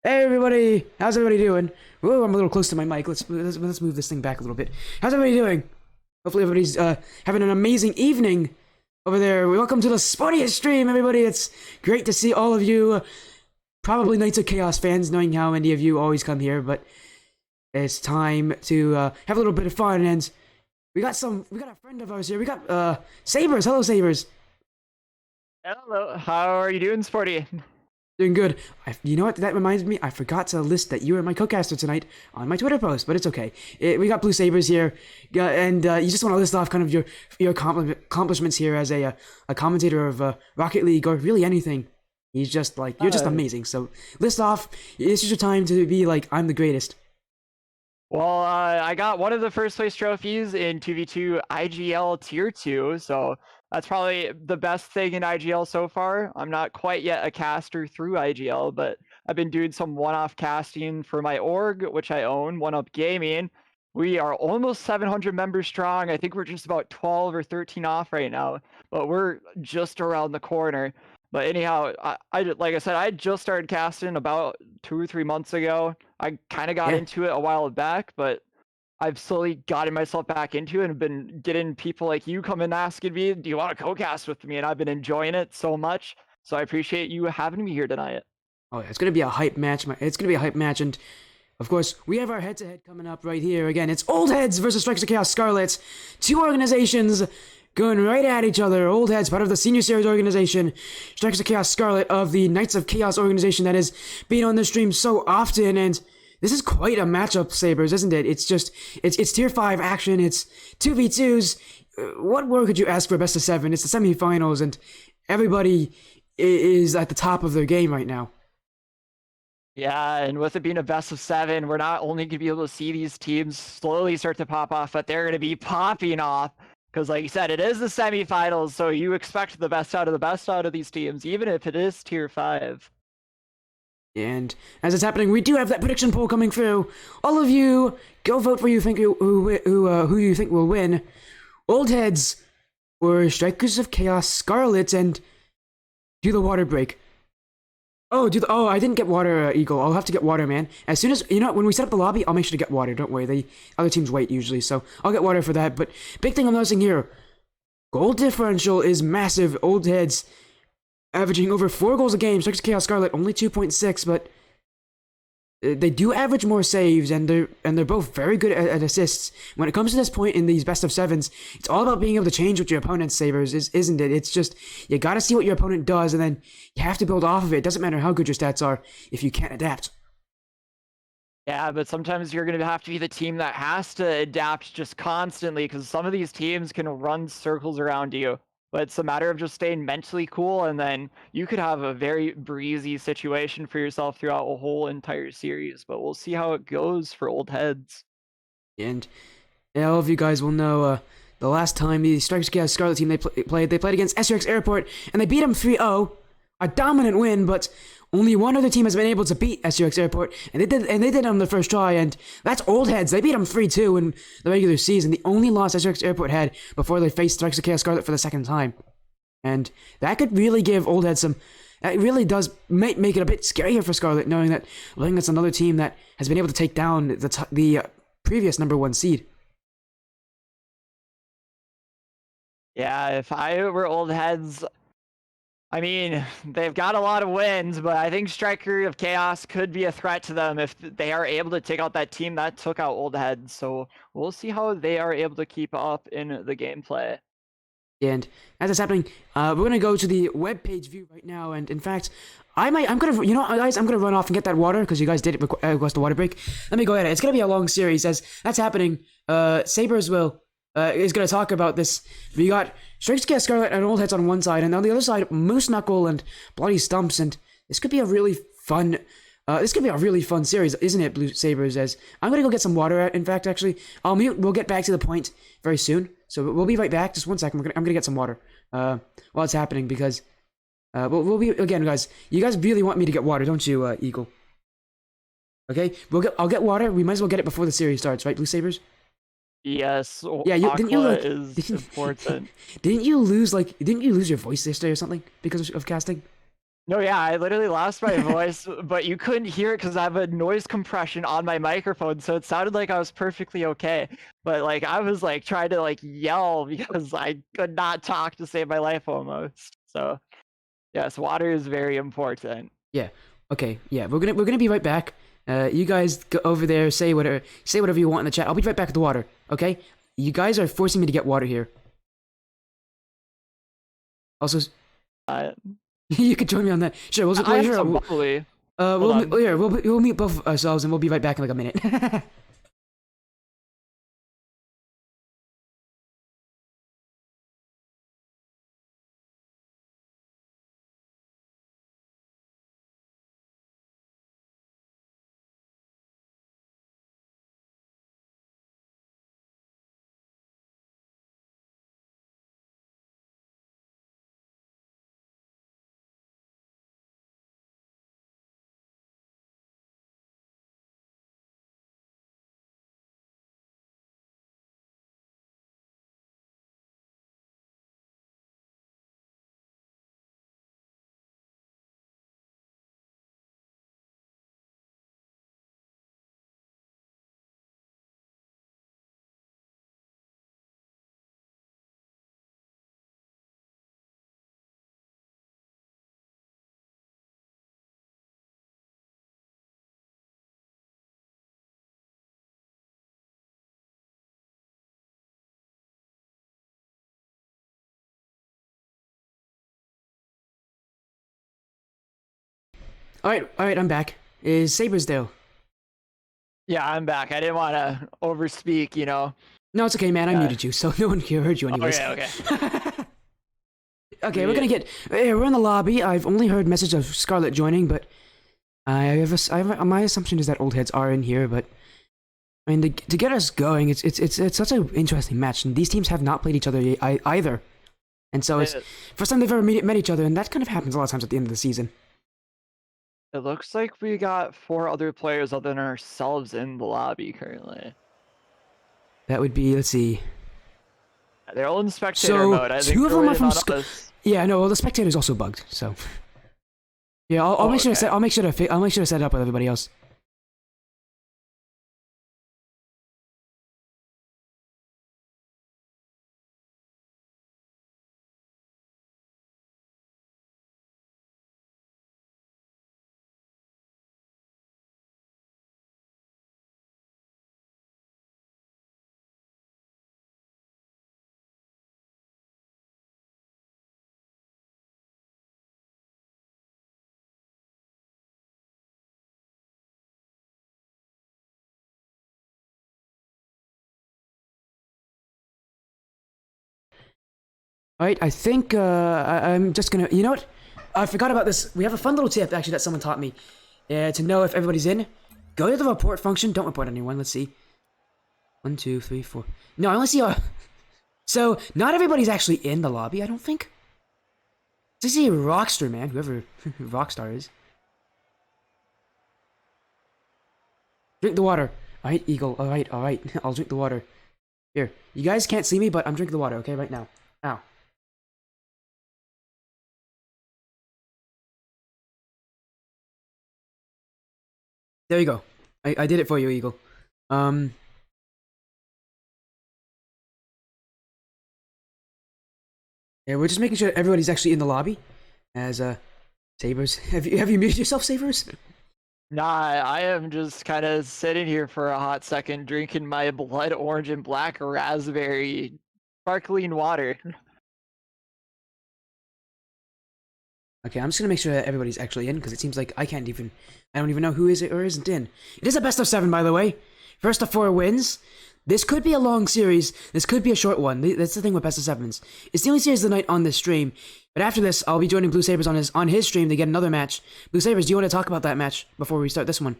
Hey everybody, how's everybody doing? Whoa, I'm a little close to my mic. Let's move this thing back a little bit. How's everybody doing? Hopefully everybody's having an amazing evening over there. Welcome to the sportiest stream, everybody. It's great to see all of you. Probably Knights of Chaos fans, knowing how many of you always come here, but it's time to have a little bit of fun. And we got a friend of ours here. We got Sabres. Hello, Sabres. Hello, how are you doing, Sporty? Doing good. You know what? That reminds me. I forgot to list that you are my co-caster tonight on my Twitter post, but it's okay. We got BlueSabres here, and you just want to list off kind of your accomplishments here as a commentator of Rocket League or really anything. He's just like you're just amazing. So list off. This is your time to be like I'm the greatest. Well, I got one of the first place trophies in 2v2 IGL Tier 2, so that's probably the best thing in IGL so far. I'm not quite yet a caster through IGL, but I've been doing some one-off casting for my org, which I own, One Up Gaming. We are almost 700 members strong. I think we're just about 12 or 13 off right now, but we're just around the corner. But anyhow, I like I said, I just started casting about 2 or 3 months ago. I kind of got into it a while back, but I've slowly gotten myself back into it and been getting people like you come in asking me, do you want to co-cast with me? And I've been enjoying it so much. So I appreciate you having me here tonight. Oh, it's gonna be a hype match. It's gonna be a hype match, and of course, we have our head-to-head coming up right here. Again, it's Old Heads versus Strikers of Chaos Scarlet. Two organizations going right at each other. Old Heads, part of the Senior Series organization. Strikers of Chaos Scarlet of the Knights of Chaos organization that is being on the stream so often. And this is quite a matchup, Sabres, isn't it? It's just, it's Tier 5 action. It's 2v2s. What more could you ask for a best of 7? It's the semifinals, and everybody is at the top of their game right now. Yeah, and with it being a best of 7, we're not only going to be able to see these teams slowly start to pop off, but they're going to be popping off. Because like you said, it is the semifinals, so you expect the best out of these teams, even if it is Tier 5. And as it's happening, we do have that prediction poll coming through. All of you, go vote for who you think will win. Old Heads or Strikers of Chaos Scarlet, and do the water break. Oh, I didn't get water, Eagle. I'll have to get water, man. As soon as, when we set up the lobby, I'll make sure to get water. Don't worry, the other teams wait usually, so I'll get water for that. But big thing I'm noticing here, goal differential is massive. Old Heads averaging over 4 goals a game. Strikers of Chaos Scarlet only 2.6, but they do average more saves, and they're both very good at assists. When it comes to this point in these best of 7s, it's all about being able to change what your opponent's Sabres isn't it? It's just you gotta see what your opponent does, and then you have to build off of it. It doesn't matter how good your stats are if you can't adapt. Yeah, but sometimes you're going to have to be the team that has to adapt just constantly, because some of these teams can run circles around you. But it's a matter of just staying mentally cool, and then you could have a very breezy situation for yourself throughout a whole entire series. But we'll see how it goes for Old Heads. And all of you guys will know the last time the Strikers of Chaos Scarlet team they played against SRX Airport, and they beat them 3-0. A dominant win, but only one other team has been able to beat SRX Airport, and they did on the first try, and that's Old Heads. They beat them 3-2 in the regular season, the only loss SRX Airport had before they faced Strikers of Chaos Scarlet for the second time. And that could really give Old Heads some... It really does make it a bit scarier for Scarlet, knowing that it's another team that has been able to take down the previous #1 seed. Yeah, if I were Old Heads, I mean, they've got a lot of wins, but I think Striker of Chaos could be a threat to them if they are able to take out that team that took out Old Heads. So we'll see how they are able to keep up in the gameplay. And as it's happening, we're gonna go to the webpage view right now. And in fact, I'm gonna, guys, I'm gonna run off and get that water because you guys did request a water break. Let me go ahead. It's gonna be a long series as that's happening. Sabres is gonna talk about this. We got Strikers of Chaos Scarlet and Old Heads on one side, and on the other side, Moose Knuckle and Bloody Stumps. And this could be a really fun. This could be a really fun series, isn't it, BlueSabres? As I'm gonna go get some water. In fact, actually, I'll mute. We'll get back to the point very soon. So we'll be right back. Just 1 second. I'm gonna get some water while it's happening because we'll be again, guys. You guys really want me to get water, don't you, Eagle? Okay, I'll get water. We might as well get it before the series starts, right, BlueSabres? Yes. Yeah, didn't you is important. Didn't you lose your voice yesterday or something because of casting? No, yeah, I literally lost my voice, but you couldn't hear it because I have a noise compression on my microphone, so it sounded like I was perfectly okay. But like I was like trying to like yell because I could not talk to save my life almost. So yes, water is very important. Yeah. Okay. Yeah. We're gonna be right back. You guys go over there. Say whatever you want in the chat. I'll be right back at the water. Okay. You guys are forcing me to get water here. Also, Uh, you could join me on that. Sure. I have Sure. some bubbly. Hold We'll on. yeah. We'll meet both ourselves and we'll be right back in like a minute. All right. I'm back. Is Sabres though? Yeah, I'm back. I didn't want to overspeak, you know. No, it's okay, man. I Yeah. muted you, so no one heard you anyways. Okay. Okay, we're gonna get. We're in the lobby. I've only heard message of Scarlet joining, but my assumption is that old heads are in here. But I mean, to get us going, it's such an interesting match, and these teams have not played each other either, and so it's first time they've ever met each other, and that kind of happens a lot of times at the end of the season. It looks like we got 4 other players other than ourselves in the lobby currently. That would be, let's see. They're all in spectator So mode. I think 2 of them are from. us. Yeah, no. Well, the spectator's also bugged. So yeah, I'll make sure to set. I'll make sure to set it up with everybody else. All right, I think I'm just gonna. You know what? I forgot about this. We have a fun little tip actually that someone taught me. To know if everybody's in, go to the report function. Don't report anyone. Let's see. 1, 2, 3, 4. No, I only see. So not everybody's actually in the lobby. I don't think. I see Rockstar, man. Whoever Rockstar is. Drink the water. All right, Eagle. All right. I'll drink the water. Here, you guys can't see me, but I'm drinking the water. Okay, right now. Ow. There you go. I did it for you, Eagle. Yeah, we're just making sure everybody's actually in the lobby. As Sabres, have you muted yourself, Sabres? Nah, I am just kind of sitting here for a hot second, drinking my blood orange and black raspberry sparkling water. Okay, I'm just gonna make sure that everybody's actually in because it seems like I don't even know who is it or isn't in. It is a best of 7, by the way. First of 4 wins. This could be a long series. This could be a short one. That's the thing with best of 7s. It's the only series of the night on this stream. But after this, I'll be joining BlueSabres on his stream to get another match. BlueSabres, do you want to talk about that match before we start this one?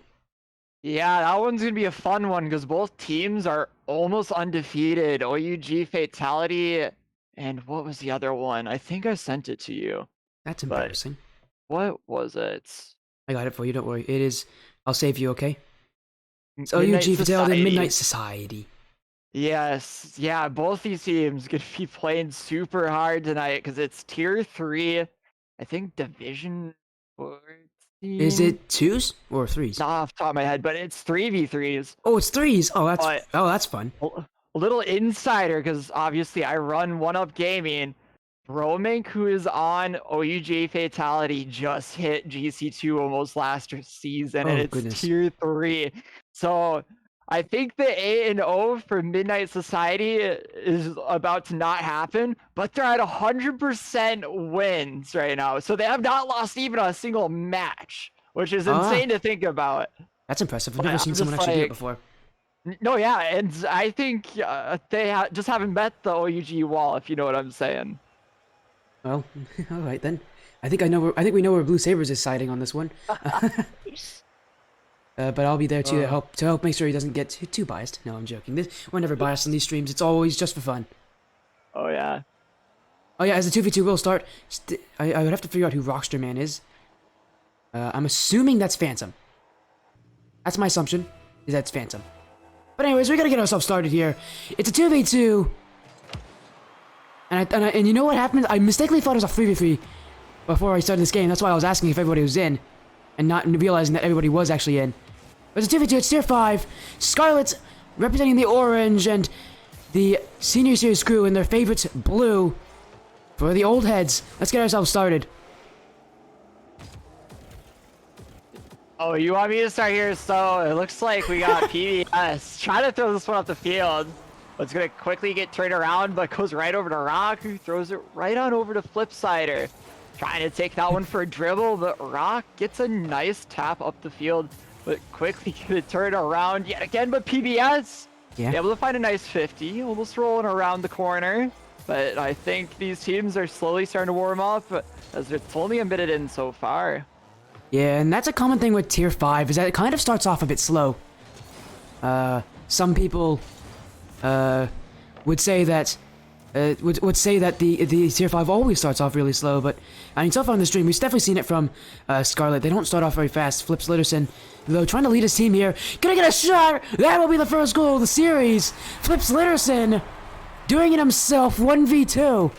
Yeah, that one's gonna be a fun one because both teams are almost undefeated. OUG Fatality, and what was the other one? I think I sent it to you. That's embarrassing. What was it? I got it for you. Don't worry. It is. I'll save you. Okay. It's Midnight OUG Fatality and Society. Midnight Society. Yes, yeah, both these teams gonna be playing super hard tonight because it's tier 3, I think Division 14. Is it 2s or 3s? Not off the top of my head, but it's 3v3s. Oh, it's 3s. But that's fun. a little insider, because obviously I run 1UP Gaming. Romink, who is on OUJ Fatality, just hit GC2 almost last season, and Oh, it's goodness. tier 3. So I think the 8-0 for Midnight Society is about to not happen, but they're at 100% wins right now. So they have not lost even a single match, which is insane to think about. That's impressive. I've But never I'm seen just someone actually do it like, before. no, yeah, and I think they just haven't met the OUG wall, if you know what I'm saying. Well, all right then. I think we know where BlueSabres is siding on this one. But I'll be there too to help make sure he doesn't get too biased. No, I'm joking. We're never biased on these streams. It's always just for fun. Oh yeah. Oh yeah, as the 2v2 will start, I would have to figure out who Rockster Man is. I'm assuming that's Phantom. That's my assumption, is that's Phantom. But anyways, we gotta get ourselves started here. It's a 2v2. And you know what happened? I mistakenly thought it was a 3v3 before I started this game. That's why I was asking if everybody was in, and not realizing that everybody was actually in. But it's a 2v2, it's tier 5. Scarlet representing the orange and the senior series crew in their favorite blue for the old heads. Let's get ourselves started. Oh, you want me to start here? So it looks like we got PBS trying to throw this one up the field. It's gonna quickly get turned around, but goes right over to Rock, who throws it right on over to Flipsider. Trying to take that one for a dribble, but Rock gets a nice tap up the field, but quickly gonna turn around yet again, but PBS able to find a nice 50, almost rolling around the corner. But I think these teams are slowly starting to warm up, as it's only a minute in so far. Yeah, and that's a common thing with tier 5, is that it kind of starts off a bit slow. Some people would say that the tier 5 always starts off really slow, but I mean, so far on the stream, we've definitely seen it from Scarlet. They don't start off very fast. Flips Litterson, though, trying to lead his team here. Gonna get a shot! That will be the first goal of the series! Flips Litterson doing it himself, 1v2.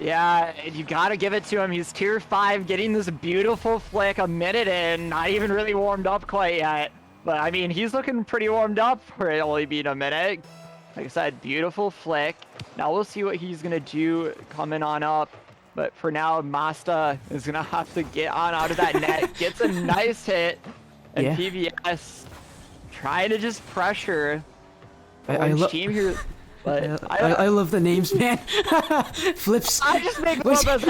Yeah, you gotta give it to him. He's tier 5, getting this beautiful flick a minute in, not even really warmed up quite yet. But I mean, he's looking pretty warmed up for it only being a minute. Like I said, beautiful flick. Now we'll see what he's gonna do coming on up. But for now, Masta is gonna have to get on out of that net. Gets a nice hit. And PBS trying to just pressure the team here. But I love the names, man. Flips. I just make them up as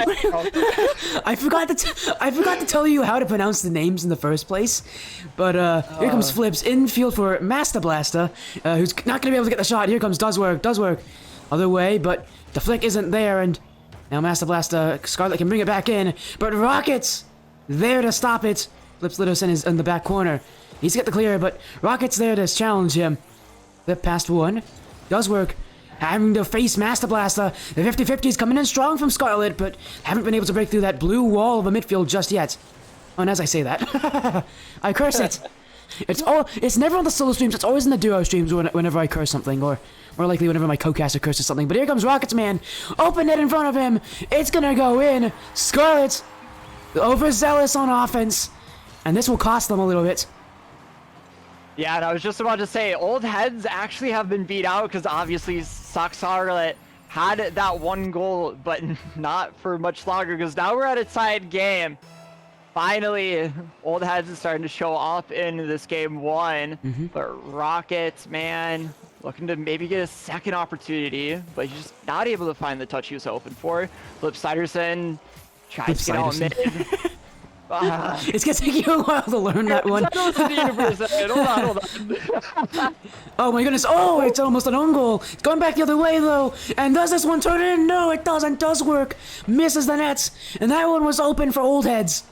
I forgot to tell you how to pronounce the names in the first place. But here comes Flips, infield for Master Blaster, who's not gonna be able to get the shot. Here comes Does work. Other way, but the flick isn't there, and now Master Blaster, Scarlet can bring it back in, but Rocket's there to stop it. Flips Litterson is in the back corner. He's got the clear, but Rocket's there to challenge him. Flip past one. Does work. Having to face Master Blaster. The 50-50 is coming in strong from Scarlet, but haven't been able to break through that blue wall of a midfield just yet. Oh, and as I say that, I curse it. It's never on the solo streams, it's always in the duo streams whenever I curse something, or more likely whenever my co-caster curses something. But here comes Rocket's man. Open net in front of him. It's gonna go in. Scarlet, overzealous on offense, and this will cost them a little bit. Yeah, and I was just about to say, old heads actually have been beat out because obviously Scarlet had that one goal, but not for much longer because now we're at a tied game. Finally, old heads is starting to show up in this game 1, but Rockets, man, looking to maybe get a second opportunity, but he's just not able to find the touch he was hoping for. Flipsiderson tries to get out mid. It's gonna take you a while to learn that one. Hold on. Oh my goodness, oh, it's almost an own goal. It's going back the other way though. And does this one turn in? No, it doesn't. Does work. Misses the nets. And that one was open for old heads.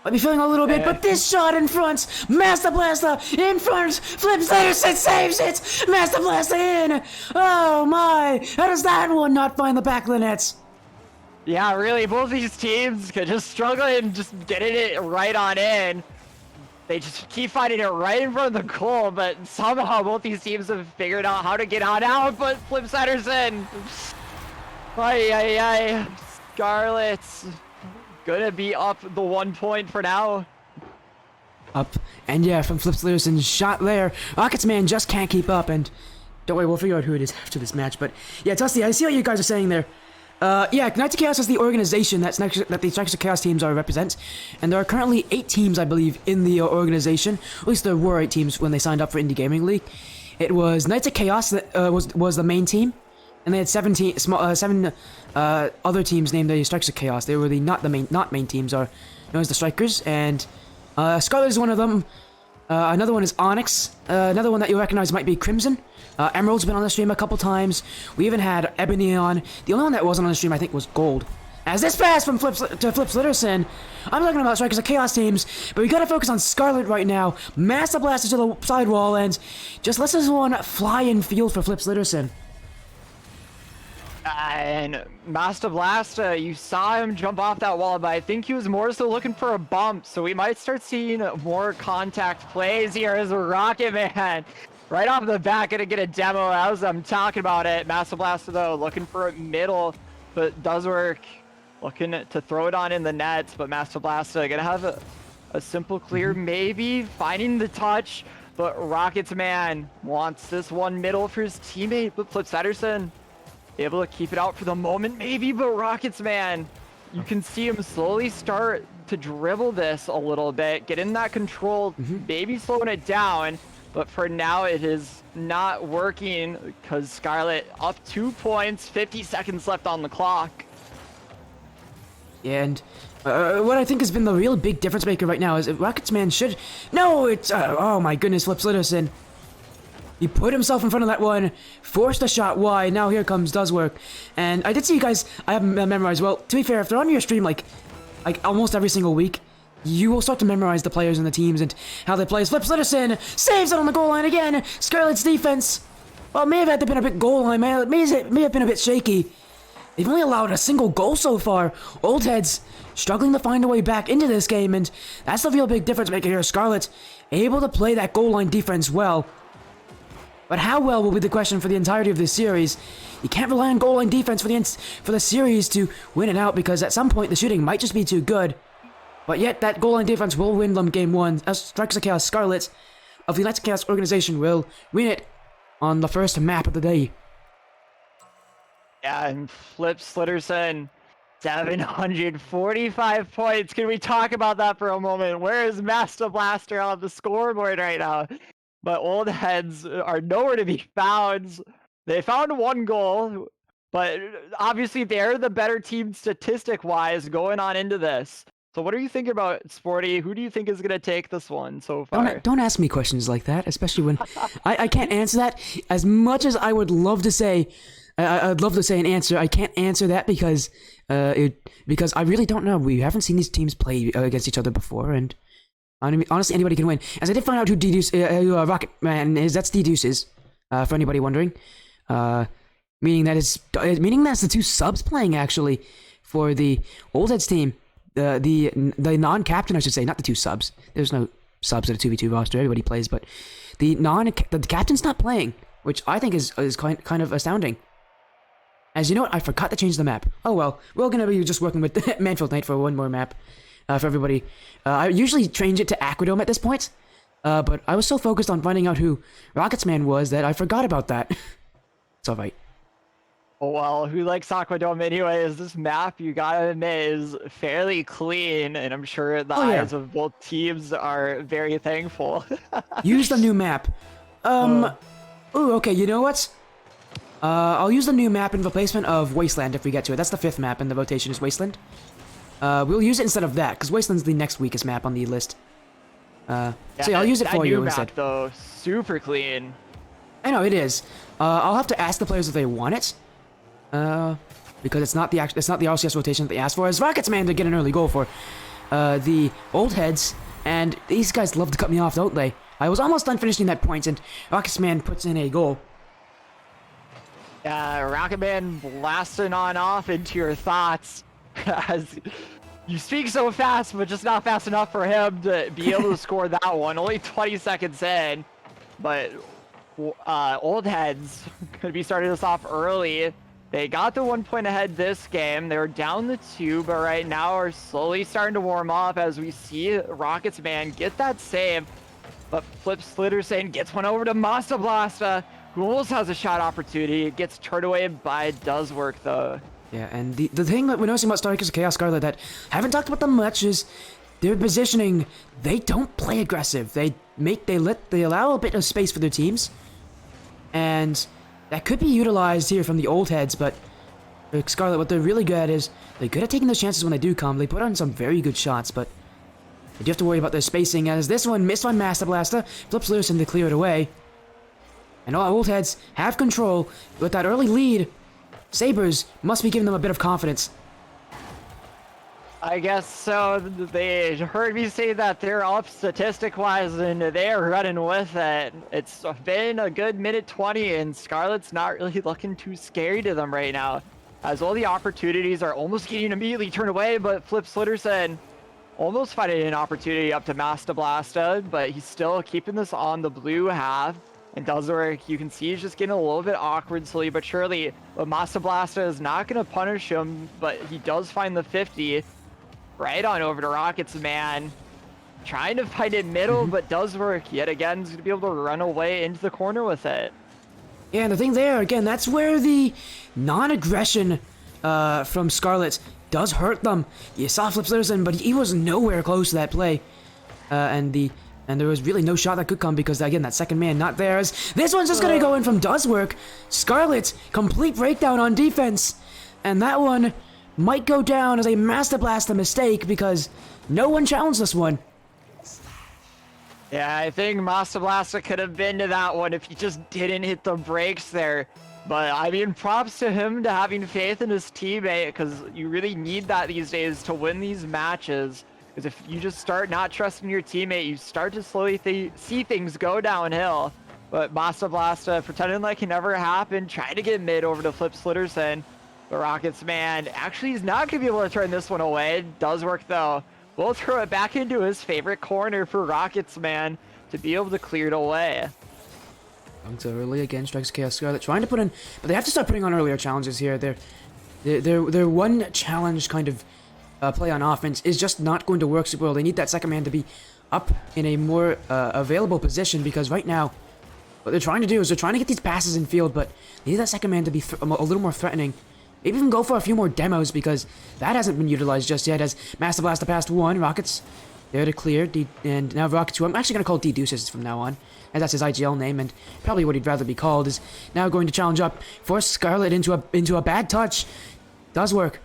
I'll be feeling a little bit, but this shot in front. Master Blaster in front. Flips Anderson saves it. Master Blaster in. Oh my. How does that one not find the back of the nets? Yeah, really, both these teams could just struggle and just getting it right on in. They just keep finding it right in front of the goal, but somehow both these teams have figured out how to get on out, but Flipsiderson. Ay. Scarlet gonna be up the 1 point for now. Up. And yeah, from Flips Litterson's shot there. Rockets man just can't keep up, and don't worry, we'll figure out who it is after this match. But yeah, Dusty, I see what you guys are saying there. Yeah, Knights of Chaos is the organization that the Strikers of Chaos teams are represent, and there are currently 8 teams, I believe, in the organization. At least there were 8 teams when they signed up for Indie Gaming League. It was Knights of Chaos that was the main team, and they had 7 other teams named the Strikers of Chaos. They were the not main teams, are known as the Strikers, and Scarlet is one of them. Another one is Onyx. Another one that you'll recognize might be Crimson. Emerald's been on the stream a couple times. We even had Ebony on. The only one that wasn't on the stream, I think, was Gold. As this pass from Flips Litterson, I'm talking about Strikers of Chaos teams, but we gotta focus on Scarlet right now. Massive blaster to the sidewall, and just lets this one fly in field for Flips Litterson. And Master Blast, you saw him jump off that wall, but I think he was more so looking for a bump, so we might start seeing more contact plays here as a Rocket Man. Right off the bat, gonna get a demo as I'm talking about it. Master Blaster, though, looking for a middle, but does work. Looking to throw it on in the nets, but Master Blaster gonna have a simple clear, maybe finding the touch, but Rockets Man wants this one middle for his teammate, but Flips Ederson able to keep it out for the moment, maybe, but Rockets Man, you can see him slowly start to dribble this a little bit, get in that control, maybe slowing it down, but for now it is not working because Scarlet up 2 points, 50 seconds left on the clock. And what I think has been the real big difference maker right now is if Rockets Man should... No, it's... oh my goodness, Flips Litterson. He put himself in front of that one, forced a shot wide, now here comes Does Work. And I did see you guys, I have memorized, well, to be fair, if they're on your stream like almost every single week, you will start to memorize the players and the teams and how they play. Flips Litterson saves it on the goal line again. Scarlet's defense, well, may have had to been a bit goal line, may have been a bit shaky. They've only allowed a single goal so far. Old Heads struggling to find a way back into this game, and that's the real big difference maker here. Scarlet able to play that goal line defense well. But how well will be the question for the entirety of this series. You can't rely on goal line defense for the series to win it out, because at some point the shooting might just be too good. But yet that goal line defense will win them game 1. As Strikers of Chaos Scarlet of the Knights of Chaos organization will win it on the first map of the day. Yeah, and Flips Litterson, 745 points. Can we talk about that for a moment? Where is Master Blaster on the scoreboard right now? But Old Heads are nowhere to be found. They found 1 goal, but obviously they're the better team statistic-wise going on into this. So what are you thinking about, Sporty? Who do you think is going to take this one so far? Don't ask me questions like that, especially when I can't answer that. As much as I would love to say, I'd love to say an answer, I can't answer that because I really don't know. We haven't seen these teams play against each other before, and honestly, anybody can win. As I did find out who Rocket Man is, that's D-Deuces, for anybody wondering. Meaning that's the 2 subs playing, actually, for the Old Heads team. The non-captain, I should say, not the 2 subs. There's no subs at a 2v2 roster, everybody plays, but the captain's not playing, which I think is kind of astounding. As you know what, I forgot to change the map. Oh well, we're gonna be just working with Manfield Knight for one more map. For everybody. I usually change it to Aquadome at this point, but I was so focused on finding out who Rockets Man was that I forgot about that. It's alright. Oh, well, who likes Aquadome anyways? This map, you gotta admit, is fairly clean, and I'm sure the eyes of both teams are very thankful. Use the new map. Ooh, okay, you know what? I'll use the new map in replacement of Wasteland if we get to it. That's the 5th map in the rotation is Wasteland. We'll use it instead of that, because Wasteland's the next weakest map on the list. So yeah, I'll use it for you instead. That new map, though, super clean. I know, it is. I'll have to ask the players if they want it. Because it's not the RCS rotation that they asked for. As Rockets Man to get an early goal for the Old Heads, and these guys love to cut me off, don't they? I was almost done finishing that point, and Rockets Man puts in a goal. Rocket Man blasting on off into your thoughts as you speak so fast, but just not fast enough for him to be able to score that one. Only 20 seconds in, but Old Heads could be starting us off early. They got the 1 point ahead this game. They were down the 2, but right now are slowly starting to warm up as we see Rockets man get that save. But Flip Slitterson gets one over to Masta Blasta, who almost has a shot opportunity. It gets turned away by Does Work though. Yeah, and the thing that we're noticing about Strikers of Chaos Scarlet that I haven't talked about them much is their positioning. They don't play aggressive. They allow a bit of space for their teams, and that could be utilized here from the old heads. But Scarlet, what they're really good at is they're good at taking those chances when they do come. They put on some very good shots, but you do have to worry about their spacing, as this one missed on Masta Blasta, flips loose and to clear it away. And all old heads have control with that early lead. Sabres must be giving them a bit of confidence. I guess so. They heard me say that they're up statistic-wise, and they're running with it. It's been a good minute 20, and Scarlet's not really looking too scary to them right now, as all the opportunities are almost getting immediately turned away. But Flip Slitterson almost finding an opportunity up to Masta Blasta, but he's still keeping this on the blue half. And Does Work, you can see he's just getting a little bit awkward slowly but surely. But Masta Blasta is not going to punish him, but he does find the 50. Right on over to Rockets man. Trying to find it middle, but Does Work yet again. He's going to be able to run away into the corner with it. Yeah, and the thing there, again, that's where the non-aggression from Scarlet does hurt them. You saw Flip Slitterson, but he was nowhere close to that play. And there was really no shot that could come because, again, that second man not there. As this one's just going to go in from Does Work. Scarlet, complete breakdown on defense. And that one might go down as a Masta Blasta mistake because no one challenged this one. Yeah, I think Masta Blasta could have been to that one if he just didn't hit the brakes there. But, I mean, props to him to having faith in his teammate, because you really need that these days to win these matches. Because if you just start not trusting your teammate, you start to slowly see things go downhill. But Masta Blasta, pretending like it never happened, trying to get mid over to Flip Slitterson. The Rockets man actually is not going to be able to turn this one away. Does Work, though. We'll throw it back into his favorite corner for Rockets man to be able to clear it away. So early again, strikes Chaos Scarlet trying to put in, but they have to start putting on earlier challenges here. Their one challenge kind of play on offense is just not going to work super well. They need that second man to be up in a more available position, because right now what they're trying to do is they're trying to get these passes in field, but they need that second man to be a little more threatening. Maybe even go for a few more demos, because that hasn't been utilized just yet. As Masta Blasta passed one, Rockets there to clear, and now Rockets, who I'm actually going to call D-Deuces from now on, as that's his IGL name, and probably what he'd rather be called, is now going to challenge up, force Scarlet into a bad touch. Does Work.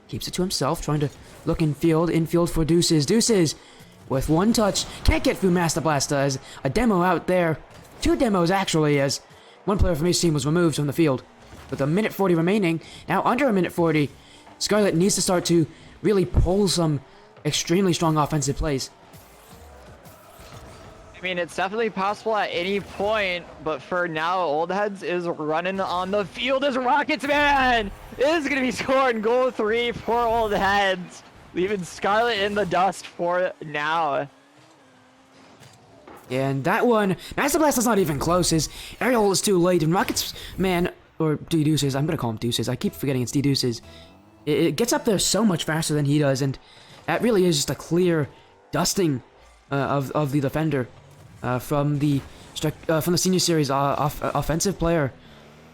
Keeps it to himself, trying to look infield for Deuces. Deuces, with one touch, can't get through Masta Blasta, as a demo out there. Two demos, actually, as one player from each team was removed from the field. With a minute 40 remaining, now under a minute 40, Scarlet needs to start to really pull some extremely strong offensive plays. I mean, it's definitely possible at any point, but for now, Old Heads is running on the field as Rockets man is going to be scoring goal 3 for Old Heads, leaving Scarlet in the dust for now. And that one, Masta Blasta's not even close. His aerial is too late, and Rockets man, or D-Deuces, I'm going to call him Deuces. I keep forgetting it's D-Deuces. It gets up there so much faster than he does, and that really is just a clear dusting of the defender from the senior series offensive player.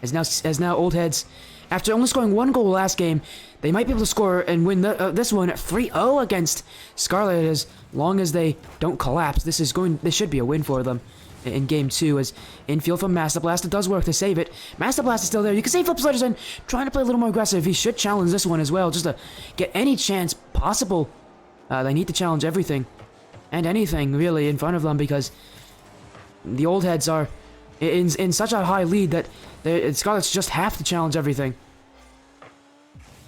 As now Old Heads, after only scoring one goal last game, they might be able to score and win this one 3-0 against Scarlet. As long as they don't collapse, this should be a win for them in game 2. As infield from Masta Blasta does work to save it. Masta Blasta is still there. You can see Flip Slitterson trying to play a little more aggressive. He should challenge this one as well, just to get any chance possible. They need to challenge everything and anything really in front of them, because the Old Heads are in such a high lead that Scarlets just have to challenge everything.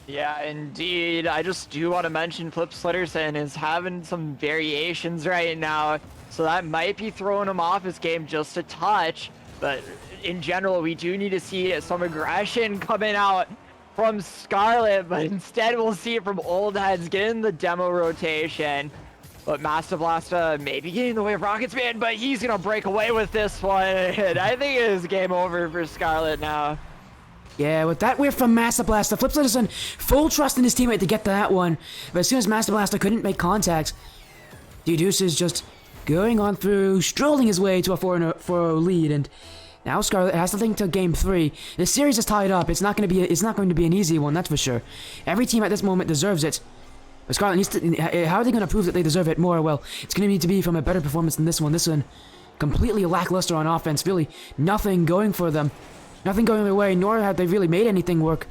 Yeah, indeed. I just do want to mention Flip Slitterson is having some variations right now, so that might be throwing him off his game just a touch. But in general, we do need to see some aggression coming out from Scarlet, but instead we'll see it from Old Heads getting the demo rotation. But Masta Blasta maybe getting in the way of Rockets man, but he's gonna break away with this one. And I think it is game over for Scarlet now. Yeah, with that whiff from Master Blaster, Flip Citizen, full trust in his teammate to get that one. But as soon as Master Blaster couldn't make contact, Deduce is just going on through, strolling his way to a 4-0 lead, and now Scarlet has to think to game 3. This series is tied up. It's not going to be an easy one, that's for sure. Every team at this moment deserves it. But Scarlet needs to. How are they going to prove that they deserve it more? Well, it's going to need to be from a better performance than this one. This one, completely lackluster on offense. Really, nothing going for them. Nothing going their way, nor have they really made anything work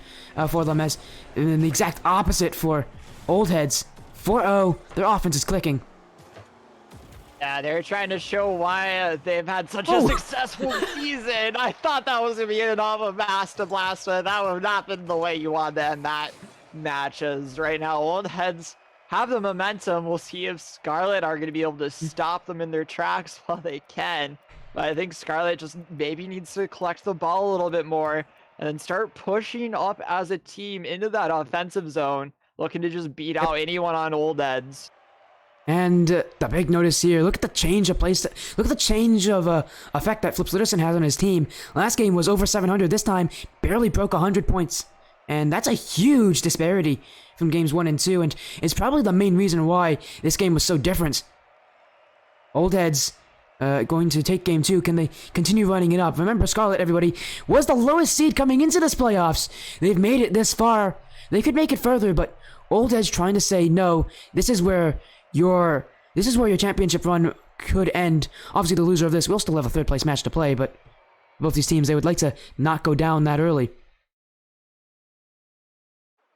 for them, as in the exact opposite for Old Heads. 4-0, their offense is clicking. Yeah, they're trying to show why they've had such a successful season. I thought that was going to be an off of Master Blaster. That would have not been the way you wanted to end that matches. Right now, Old Heads have the momentum. We'll see if Scarlet are going to be able to stop them in their tracks while they can. But I think Scarlet just maybe needs to collect the ball a little bit more and then start pushing up as a team into that offensive zone, looking to just beat out anyone on Old Heads. And the big notice here, look at the change of place. Look at the change of effect that Flip Citizen has on his team. Last game was over 700. This time, barely broke 100 points. And that's a huge disparity from games 1 and 2. And it's probably the main reason why this game was so different. Old Heads going to take game 2. Can they continue running it up? Remember, Scarlet, everybody, was the lowest seed coming into this playoffs. They've made it this far. They could make it further, but Old Heads trying to say, no, this is where your championship run could end. Obviously, the loser of this will still have a third place match to play, but both these teams, they would like to not go down that early.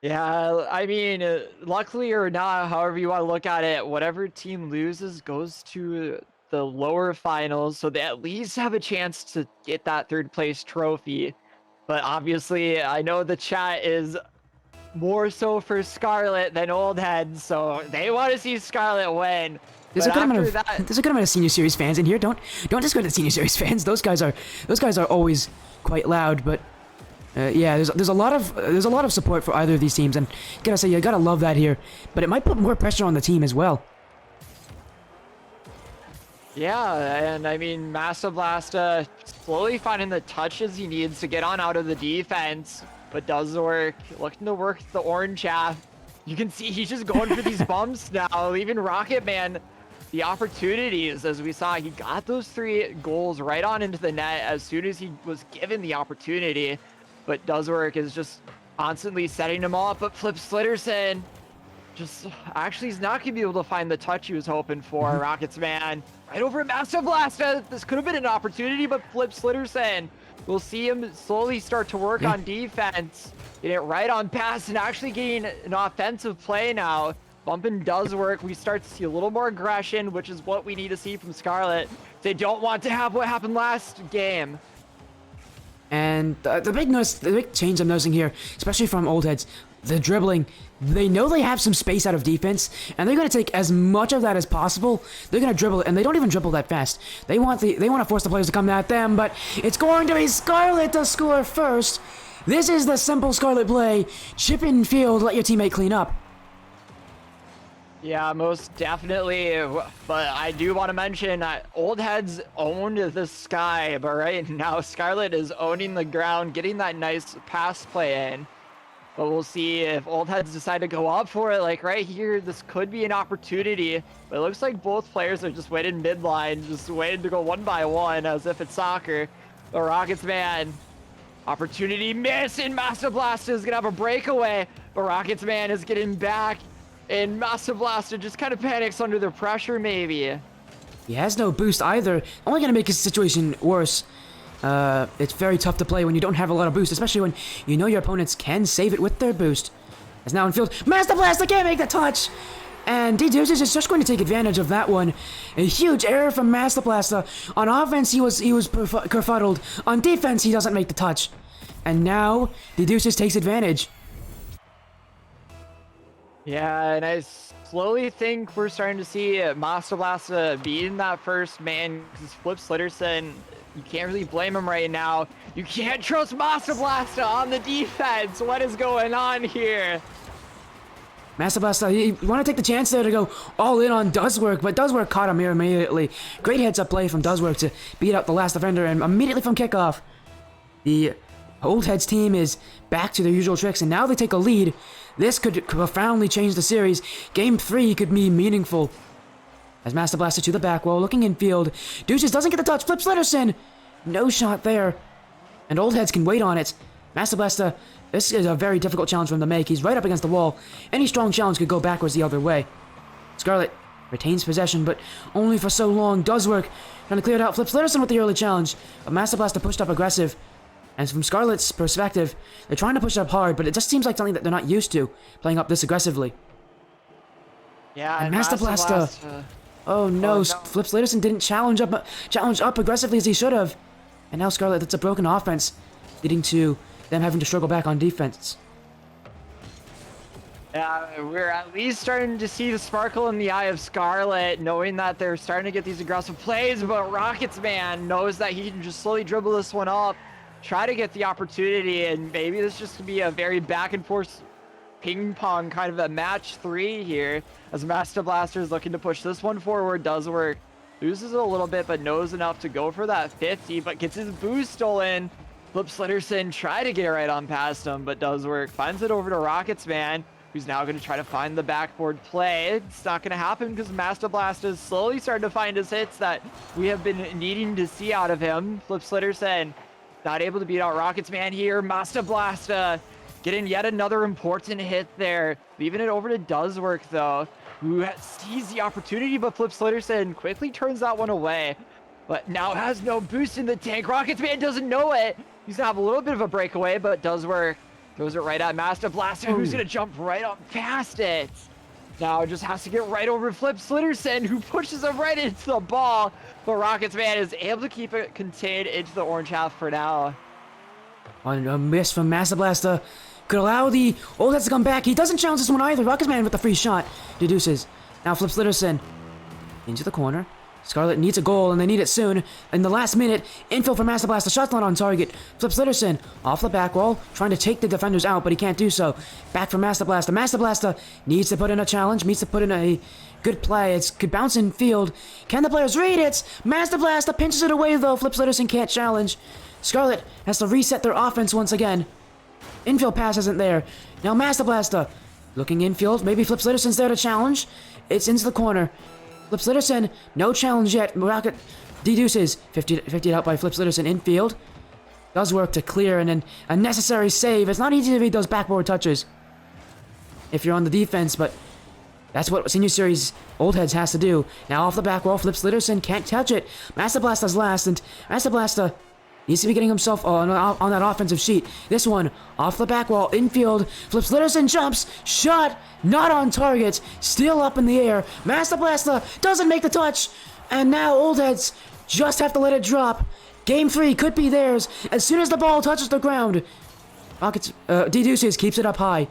Yeah, I mean, luckily or not, however you want to look at it, whatever team loses goes to the lower finals, so they at least have a chance to get that third place trophy. But obviously, I know the chat is more so for Scarlet than Old Heads, so they want to see Scarlet win. There's a good amount of Senior Series fans in here. Don't discredit Senior Series fans. Those guys are always quite loud, but yeah, there's a lot of support for either of these teams, and gotta say, you gotta love that here. But it might put more pressure on the team as well. Yeah, and I mean, Master Blasta slowly finding the touches he needs to get on out of the defense, but does the work, looking to work the orange half. You can see he's just going for these bumps now, leaving Rocket Man the opportunities. As we saw, he got those 3 goals right on into the net as soon as he was given the opportunity. But Doeswork is just constantly setting him up, but Flip Slitterson just actually he's not gonna be able to find the touch he was hoping for. Rockets man right over at Master Blaster. This could have been an opportunity, but Flip Slitterson, we'll see him slowly start to work on defense, get it right on pass, and actually getting an offensive play now. Bumping does work. We start to see a little more aggression, which is what we need to see from Scarlet. They don't want to have what happened last game. And the big change I'm noticing here, especially from Old Heads, the dribbling. They know they have some space out of defense, and they're going to take as much of that as possible. They're going to dribble it, and they don't even dribble that fast. They want to force the players to come at them, but it's going to be Scarlet to score first. This is the simple Scarlet play. Chip in field, let your teammate clean up. Yeah, most definitely. But I do want to mention Old Heads owned the sky, but right now Scarlet is owning the ground, getting that nice pass play in. But we'll see if Old Heads decide to go up for it. Like right here, this could be an opportunity. But it looks like both players are just waiting midline, just waiting to go one by one as if it's soccer. The Rockets man, opportunity miss, and Master Blaster is gonna have a breakaway. But Rockets man is getting back, and Master Blaster just kind of panics under the pressure maybe. He has no boost either. Only gonna make his situation worse. It's very tough to play when you don't have a lot of boost, especially when you know your opponents can save it with their boost. As now in field, Master Blaster can't make the touch! And D-Deuce is just going to take advantage of that one. A huge error from Master Blaster. On offense, he was kerfuddled. On defense, he doesn't make the touch. And now, D-Deuce takes advantage. Yeah, and I slowly think we're starting to see Master Blaster beating that first man, because Flip Slitterson, you can't really blame him right now. You can't trust Master Blaster on the defense. What is going on here? Master Blaster, you want to take the chance there to go all in on Doeswork, but Doeswork caught him here immediately. Great heads-up play from Doeswork to beat out the last defender, and immediately from kickoff, the Old Heads team is back to their usual tricks, and now they take a lead. This could profoundly change the series. Game 3 could be meaningful. As Master Blaster to the back wall, looking infield. Deuces doesn't get the touch. Flips Litterson. No shot there. And Old Heads can wait on it. Master Blaster, this is a very difficult challenge for him to make. He's right up against the wall. Any strong challenge could go backwards the other way. Scarlet retains possession, but only for so long. Does work. Trying to clear it out. Flips Litterson with the early challenge. But Master Blaster pushed up aggressive. And from Scarlet's perspective, they're trying to push it up hard, but it just seems like something that they're not used to, playing up this aggressively. Yeah, and Master Blaster. Oh no, Flips Litterson didn't challenge up aggressively as he should have. And now Scarlet, that's a broken offense, leading to them having to struggle back on defense. Yeah, we're at least starting to see the sparkle in the eye of Scarlet, knowing that they're starting to get these aggressive plays, but Rockets man knows that he can just slowly dribble this one up, try to get the opportunity, and maybe this just could be a very back and forth ping pong kind of a match 3 here, as Master Blaster is looking to push this one forward. Does work. Loses a little bit, but knows enough to go for that 50, but gets his boost stolen. Flips Litterson, try to get it right on past him, but does work. Finds it over to Rockets man, who's now going to try to find the backboard play. It's not going to happen because Master Blaster is slowly starting to find his hits that we have been needing to see out of him. Flips Litterson, not able to beat out Rockets man here. Master Blaster getting yet another important hit there. Leaving it over to Does Work though, who sees the opportunity, but Flips Litterson quickly turns that one away. But now has no boost in the tank. Rockets man doesn't know it. He's gonna have a little bit of a breakaway, but Does Work. Throws it right at Master Blaster, who's gonna jump right up past it. Now just has to get right over Flips Litterson, who pushes him right into the ball. But Rockets man is able to keep it contained into the orange half for now. On a miss from Master Blaster could allow the Old Heads to come back. He doesn't challenge this one either. Rockets man with the free shot. Deduces. Now Flips Litterson into the corner. Scarlet needs a goal, and they need it soon. In the last minute, infill for Master Blaster. Shot's not on target. Flips Litterson off the back wall, trying to take the defenders out, but he can't do so. Back for Master Blaster. Master Blaster needs to put in a challenge, needs to put in a good play. It could bounce in field. Can the players read it? Master Blaster pinches it away, though. Flips Litterson can't challenge. Scarlet has to reset their offense once again. Infield pass isn't there. Now Master Blaster looking infield. Maybe Flips Litterson's there to challenge. It's into the corner. Flips Litterson, no challenge yet. Rocket deduces. 50 out by Flips Litterson infield. Does work to clear, and then a necessary save. It's not easy to read those backboard touches if you're on the defense, but that's what Senior Series Old Heads has to do. Now off the back wall, Flips Litterson can't touch it. Master Blaster's last, and Master Blaster needs to be getting himself on that offensive sheet. This one, off the back wall, infield. Flips Litterson jumps. Shot, not on target. Still up in the air. Master Blaster doesn't make the touch. And now Old Heads just have to let it drop. Game 3 could be theirs as soon as the ball touches the ground. Rockets, deduces, keeps it up high.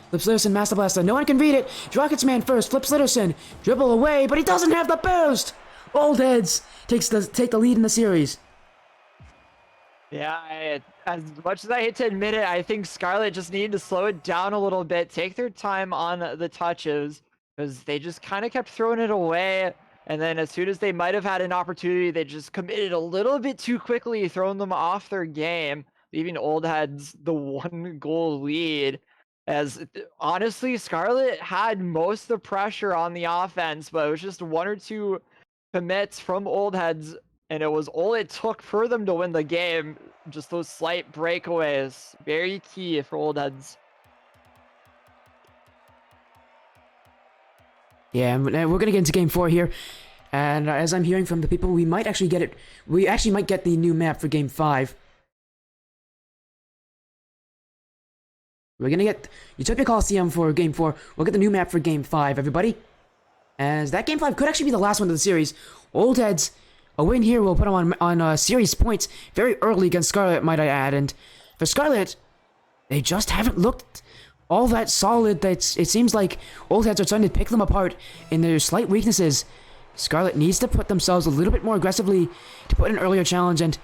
Flips Litterson, Master Blaster. No one can read it. Rockets man first. Flips Litterson. Dribble away, but he doesn't have the boost. Old Heads take the lead in the series. Yeah, as much as I hate to admit it, I think Scarlet just needed to slow it down a little bit, take their time on the touches, because they just kind of kept throwing it away. And then as soon as they might have had an opportunity, they just committed a little bit too quickly, throwing them off their game, leaving Old Heads the 1-goal lead. As honestly, Scarlet had most of the pressure on the offense, but it was just 1 or 2 commits from Old Heads, and it was all it took for them to win the game. Just those slight breakaways. Very key for Old Heads. Yeah, and we're going to get into Game 4 here. And as I'm hearing from the people, we might actually get it. We actually might get the new map for Game 5. We're going to get Utopia Coliseum for Game 4. We'll get the new map for Game 5, everybody. As that Game 5 could actually be the last one of the series. Old Heads, a win here will put them on series points very early against Scarlet, might I add. And for Scarlet, they just haven't looked all that solid. It seems like Old Heads are starting to pick them apart in their slight weaknesses. Scarlet needs to put themselves a little bit more aggressively to put an earlier challenge. And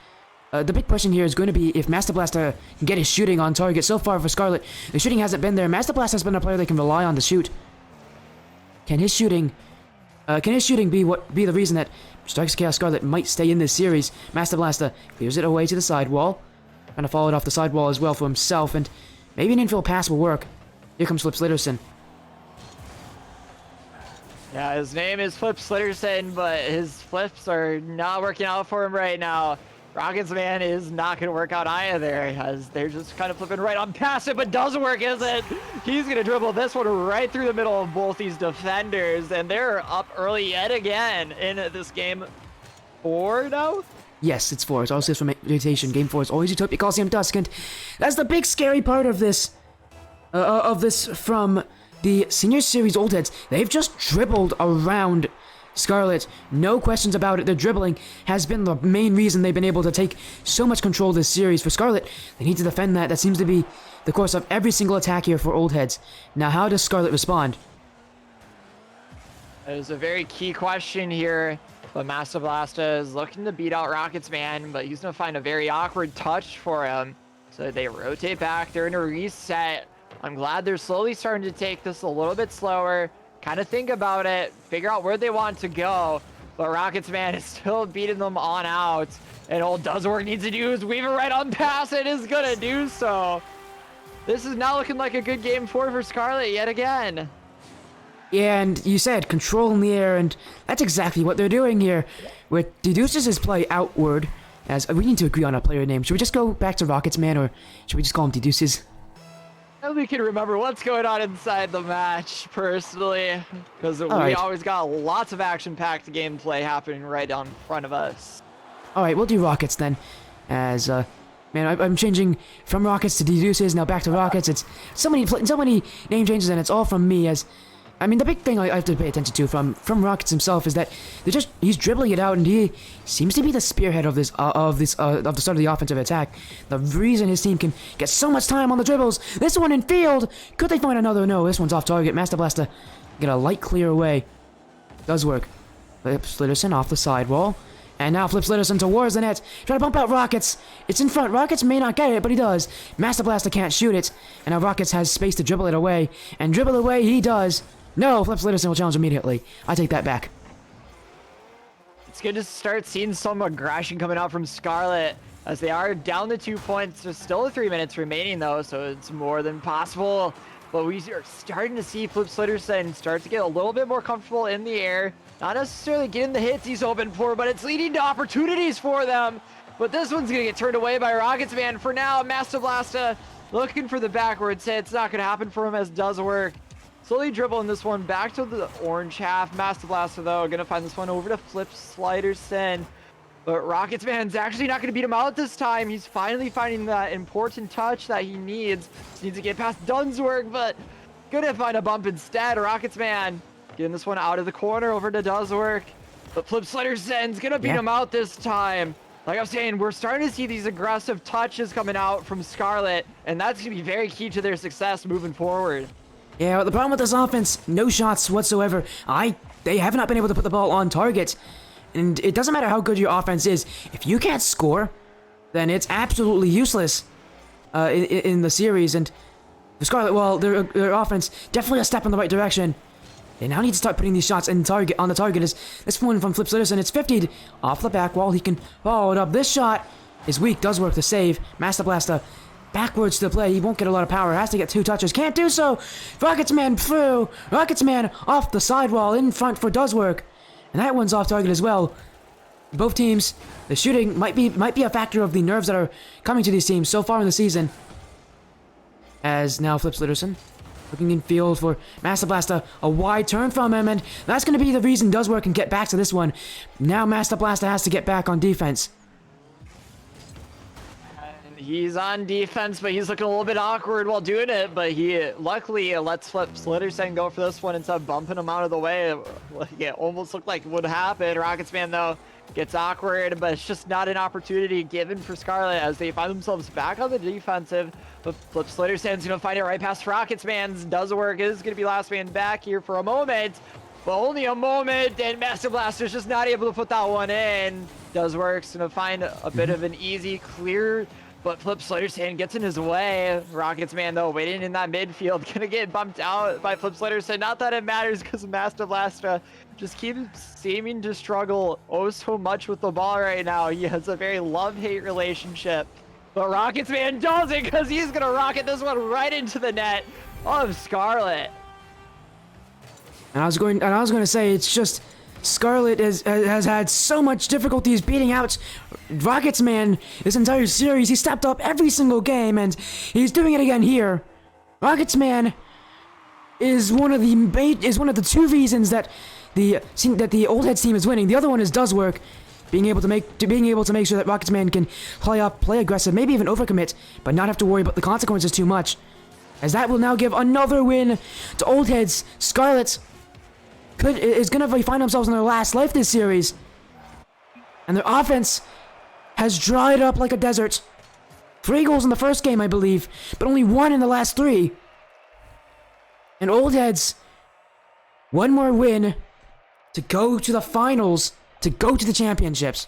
the big question here is going to be if Master Blaster can get his shooting on target. So far for Scarlet, the shooting hasn't been there. Master Blaster has been a player they can rely on to shoot. Can his shooting be the reason that Strikes Chaos Scarlet might stay in this series? Master Blaster clears it away to the sidewall. Trying to follow it off the sidewall as well for himself, and maybe an infield pass will work. Here comes Flip Slitterson. Yeah, his name is Flip Slitterson, but his flips are not working out for him right now. Rockets man is not going to work out either, as they're just kind of flipping right on past it, but doesn't work, is it? He's going to dribble this one right through the middle of both these defenders, and they're up early yet again in this game 4 now? Yes, it's 4. It's all from rotation. Game 4 is always Utopia Coliseum Dusk, and that's the big scary part of this from the Senior Series Old Heads. They've just dribbled around Scarlet. No questions about it. Their dribbling has been the main reason they've been able to take so much control of this series. For Scarlet, they need to defend that. That seems to be the course of every single attack here for Old Heads. Now, how does Scarlet respond? That is a very key question here. But Master Blasta is looking to beat out Rockets man, but he's going to find a very awkward touch for him. So they rotate back. They're in a reset. I'm glad they're slowly starting to take this a little bit slower, kind of think about it, figure out where they want to go. But Rockets man is still beating them on out. And all Doeswork needs to do is weave it right on past it, is going to do so. This is now looking like a good game 4 for Scarlet yet again. Yeah, and you said control in the air, and that's exactly what they're doing here. With Deduces' play outward, as we need to agree on a player name. Should we just go back to Rockets man, or should we just call him Deduces? We can remember what's going on inside the match, personally, because we always got lots of action-packed gameplay happening right down in front of us. Alright, we'll do Rockets then. As, man, I'm changing from Rockets to Deduces, now back to Rockets. It's so many name changes, and it's all from me, as... I mean, the big thing I have to pay attention to from Rockets himself is that he's dribbling it out, and he seems to be the spearhead of the start of the offensive attack. The reason his team can get so much time on the dribbles. This one in field. Could they find another? No, this one's off target. Master Blaster get a light clear away. Does work. Flip Slitterson off the sidewall. And now Flip Slitterson towards the net. Try to bump out Rockets. It's in front. Rockets may not get it, but he does. Master Blaster can't shoot it. And now Rockets has space to dribble it away. And dribble away he does. No, Flip Slitterson will challenge immediately. I take that back. It's good to start seeing some aggression coming out from Scarlet, as they are down to 2 points. There's still 3 minutes remaining, though, so it's more than possible. But we are starting to see Flip Slitterson start to get a little bit more comfortable in the air. Not necessarily getting the hits he's hoping for, but it's leading to opportunities for them. But this one's going to get turned away by Rockets man. For now, Master Blasta looking for the backwards hit. It's not going to happen for him, as does work. Slowly dribbling this one back to the orange half. Master Blaster, though, going to find this one over to Flip Slitterson. But Rockets man's actually not going to beat him out this time. He's finally finding that important touch that he needs. Just needs to get past Dunswork, but going to find a bump instead. Rockets man getting this one out of the corner over to Dunswork. But Flip Slitterson's going to beat him out this time. Like I was saying, we're starting to see these aggressive touches coming out from Scarlet, and that's going to be very key to their success moving forward. Yeah, the problem with this offense, no shots whatsoever. They have not been able to put the ball on target. And it doesn't matter how good your offense is. If you can't score, then it's absolutely useless in the series. And the Scarlet, well, their offense, definitely a step in the right direction. They now need to start putting these shots on the target. Is this one from Flip Slitterson? It's 50'd off the back wall. He can follow it up. This shot is weak. Does work to save. Master Blaster backwards to the play. He won't get a lot of power. Has to get 2 touches. Can't do so. Rockets man through. Rockets man off the sidewall in front for Does Work. And that one's off target as well. Both teams, the shooting might be a factor of the nerves that are coming to these teams so far in the season. As now Flip Slitterson looking in field for Master Blaster. A wide turn from him, and that's going to be the reason Does Work can get back to this one. Now Master Blaster has to get back on defense. He's on defense, but he's looking a little bit awkward while doing it. But he luckily lets Flip Slitterson go for this one instead of bumping him out of the way. It almost looked like it would happen. Rockets man, though, gets awkward, but it's just not an opportunity given for Scarlet as they find themselves back on the defensive. But Flip Slitterson's going to find it right past Rockets man's. Does work. Is going to be last man back here for a moment. But only a moment, and Master Blaster's just not able to put that one in. Does work's going to find a bit of an easy clear, but Flip Slitterson gets in his way. Rockets man, though, waiting in that midfield, gonna get bumped out by Flip Slitterson. Not that it matters, because Master Blaster just keeps seeming to struggle oh so much with the ball right now. He has a very love-hate relationship. But Rockets man does it because he's gonna rocket this one right into the net of Scarlet. And I was going to say, it's just Scarlet has had so much difficulties beating out Rockets man this entire series. He stepped up every single game, and he's doing it again here. Rockets man is one of the two reasons that the Old Heads team is winning. The other one is does work. Being able to make sure that Rockets man can play aggressive, maybe even overcommit, but not have to worry about the consequences too much. As that will now give another win to Old Heads. Scarlet is going to find themselves in their last life this series. And their offense has dried up like a desert. 3 goals in the first game, I believe, but only 1 in the last 3. And Old Heads, one more win to go to the finals, to go to the championships.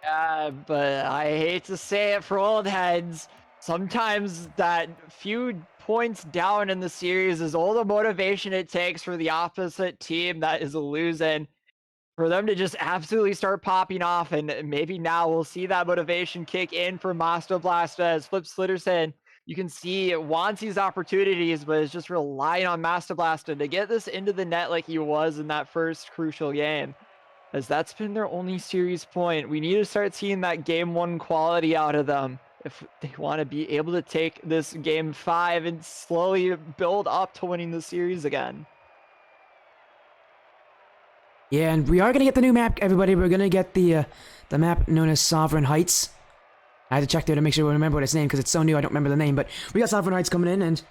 Yeah, but I hate to say it for Old Heads. Sometimes that few points down in the series is all the motivation it takes for the opposite team that is losing for them to just absolutely start popping off. And maybe now we'll see that motivation kick in for Master Blaster as Flip Slitterson. You can see it wants these opportunities, but is just relying on Master Blaster to get this into the net like he was in that first crucial game. As that's been their only series point. We need to start seeing that game 1 quality out of them if they want to be able to take this game 5 and slowly build up to winning the series again. Yeah, and we are going to get the new map, everybody. We're going to get the map known as Sovereign Heights. I had to check there to make sure we remember what its name, because it's so new I don't remember the name. But we got Sovereign Heights coming in, and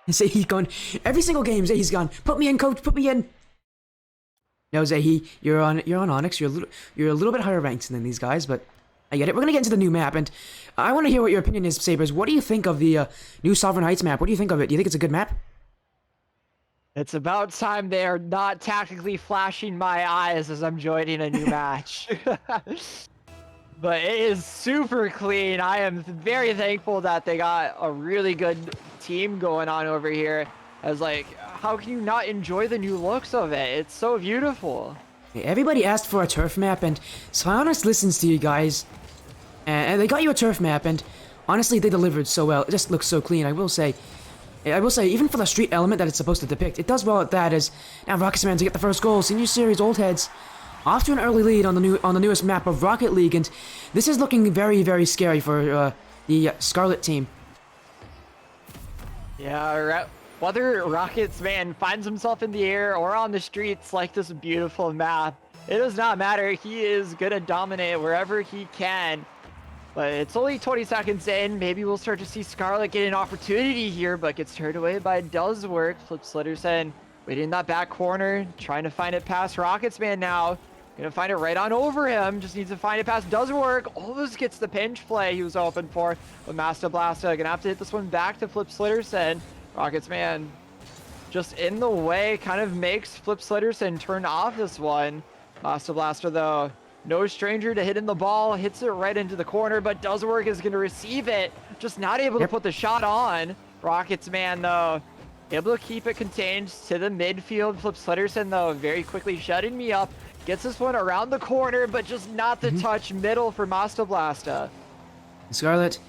Zahe's gone. Every single game, Zahe's gone. Put me in, coach. Put me in. No, Zahe, you're on Onyx. You're a little bit higher ranked than these guys, but I get it. We're gonna get into the new map, and I want to hear what your opinion is, Sabres. What do you think of the new Sovereign Heights map? What do you think of it? Do you think it's a good map? It's about time they are not tactically flashing my eyes as I'm joining a new match. But it is super clean. I am very thankful that they got a really good team going on over here. As like, how can you not enjoy the new looks of it? It's so beautiful. Everybody asked for a turf map, and Sionis listens to you guys. And they got you a turf map, and honestly, they delivered so well. It just looks so clean, I will say. Even for the street element that it's supposed to depict, it does well at that. As now Rockets man to get the first goal. Senior Series Old Heads off to an early lead on the newest map of Rocket League, and this is looking very, very scary for the Scarlet team. Yeah, whether Rockets man finds himself in the air or on the streets like this beautiful map, it does not matter. He is gonna dominate wherever he can. But it's only 20 seconds in. Maybe we'll start to see Scarlet get an opportunity here, but gets turned away by Does Work. Flip Slitterson waiting in that back corner, trying to find it past Rockets man now. Gonna find it right on over him. Just needs to find it past Does Work. Almost gets the pinch play he was open for. But Master Blaster gonna have to hit this one back to Flip Slitterson. Rockets man just in the way, kind of makes Flip Slitterson turn off this one. Master Blaster though, no stranger to hitting the ball, hits it right into the corner, but Does Work is going to receive it. Just not able to put the shot on. Rockets man, though, able to keep it contained to the midfield. Flip Slitterson, though, very quickly shutting me up. Gets this one around the corner, but just not the touch middle for Master Blasta. Scarlet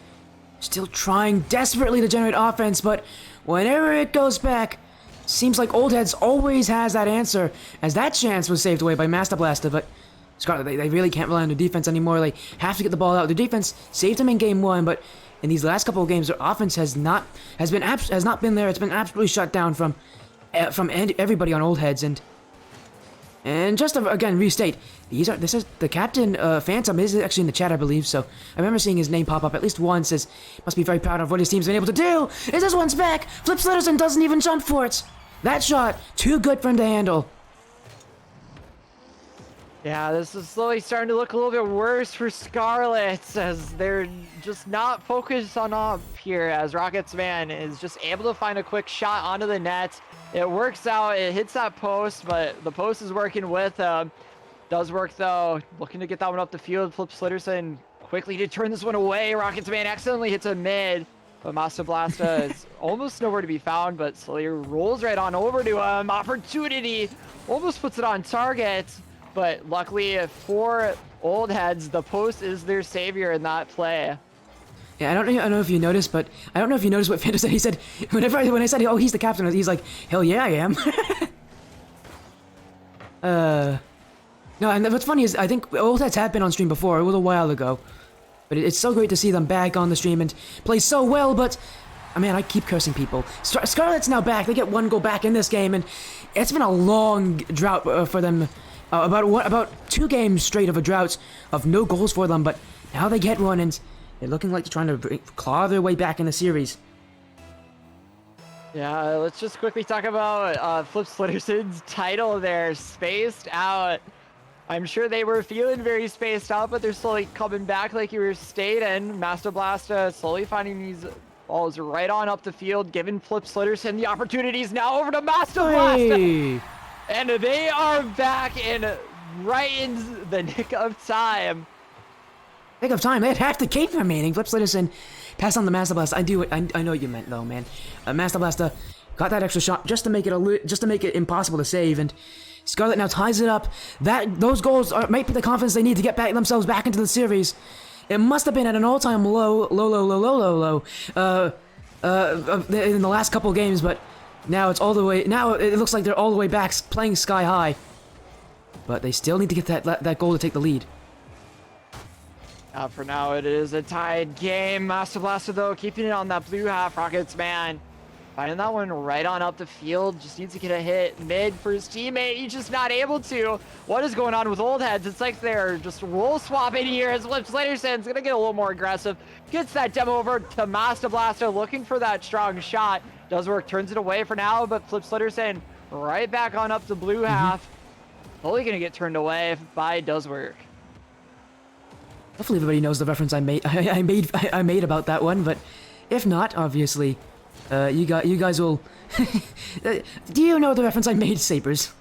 still trying desperately to generate offense, but whenever it goes back, seems like Old Heads always has that answer, as that chance was saved away by Master Blaster, but Scarlet, they really can't rely on their defense anymore. They have to get the ball out. Their defense saved them in game 1, but in these last couple of games, their offense has not been there. It's been absolutely shut down from everybody on Old Heads. And just to again restate, this is the captain. Phantom is actually in the chat, I believe. So I remember seeing his name pop up at least once. As must be very proud of what his team's been able to do. Is this one's back? Flip Slitterson doesn't even jump for it. That shot too good for him to handle. Yeah, this is slowly starting to look a little bit worse for Scarlet as they're just not focused on up here, as Rockets man is just able to find a quick shot onto the net. It works out, it hits that post, but the post is working with him. Does Work though, looking to get that one up the field. Flip Slitterson quickly to turn this one away. Rockets man accidentally hits a mid, but Master Blasta is almost nowhere to be found, but Slayer rolls right on over to him. Opportunity, almost puts it on target. but luckily for Old Heads, the post is their savior in that play. Yeah, I don't know if you noticed, but I don't know if you noticed what Phantom said. He said, when I said, oh, he's the captain, he's like, hell yeah, I am. No, and what's funny is I think Old Heads have been on stream before, a little while ago. But it's so great to see them back on the stream and play so well, but... man, I keep cursing people. Scarlet's now back. They get one goal back in this game, and it's been a long drought for them. About 2 games straight of a drought of no goals for them, but now they get one, and they're looking like they're trying to claw their way back in the series. Yeah, let's just quickly talk about Flip Slitterson's title there, Spaced Out. I'm sure they were feeling very spaced out, but they're slowly coming back like you were stating. Master Blasta slowly finding these balls right on up the field, giving Flip Slitterson the opportunities. Now over to Master Blasta. And they are back in right in the nick of time. Nick of time. They had half the game remaining. Flip Slitterson passed on the Master Blasta. I know what you meant though, man. Master Blasta got that extra shot just to make it impossible to save, and Scarlet now ties it up. Those goals might be the confidence they need to get themselves back into the series. It must have been at an all-time low in the last couple games, but now it's all the way. Now it looks like they're all the way back, playing sky high. But they still need to get that goal to take the lead. For now, it is a tied game. Master Blaster though, keeping it on that blue half. Rockets, man, finding that one right on up the field. Just needs to get a hit mid for his teammate. He's just not able to. What is going on with Old Heads? It's like they're just role swapping here as Flip Slitterson's gonna get a little more aggressive. Gets that demo over to Master Blaster, looking for that strong shot. Does work, turns it away for now, but Flip Slitterson right back on up the blue half. Only gonna get turned away by Does Work. Hopefully everybody knows the reference I made about that one, but if not, obviously, you guys will. Do you know the reference I made, Sabres?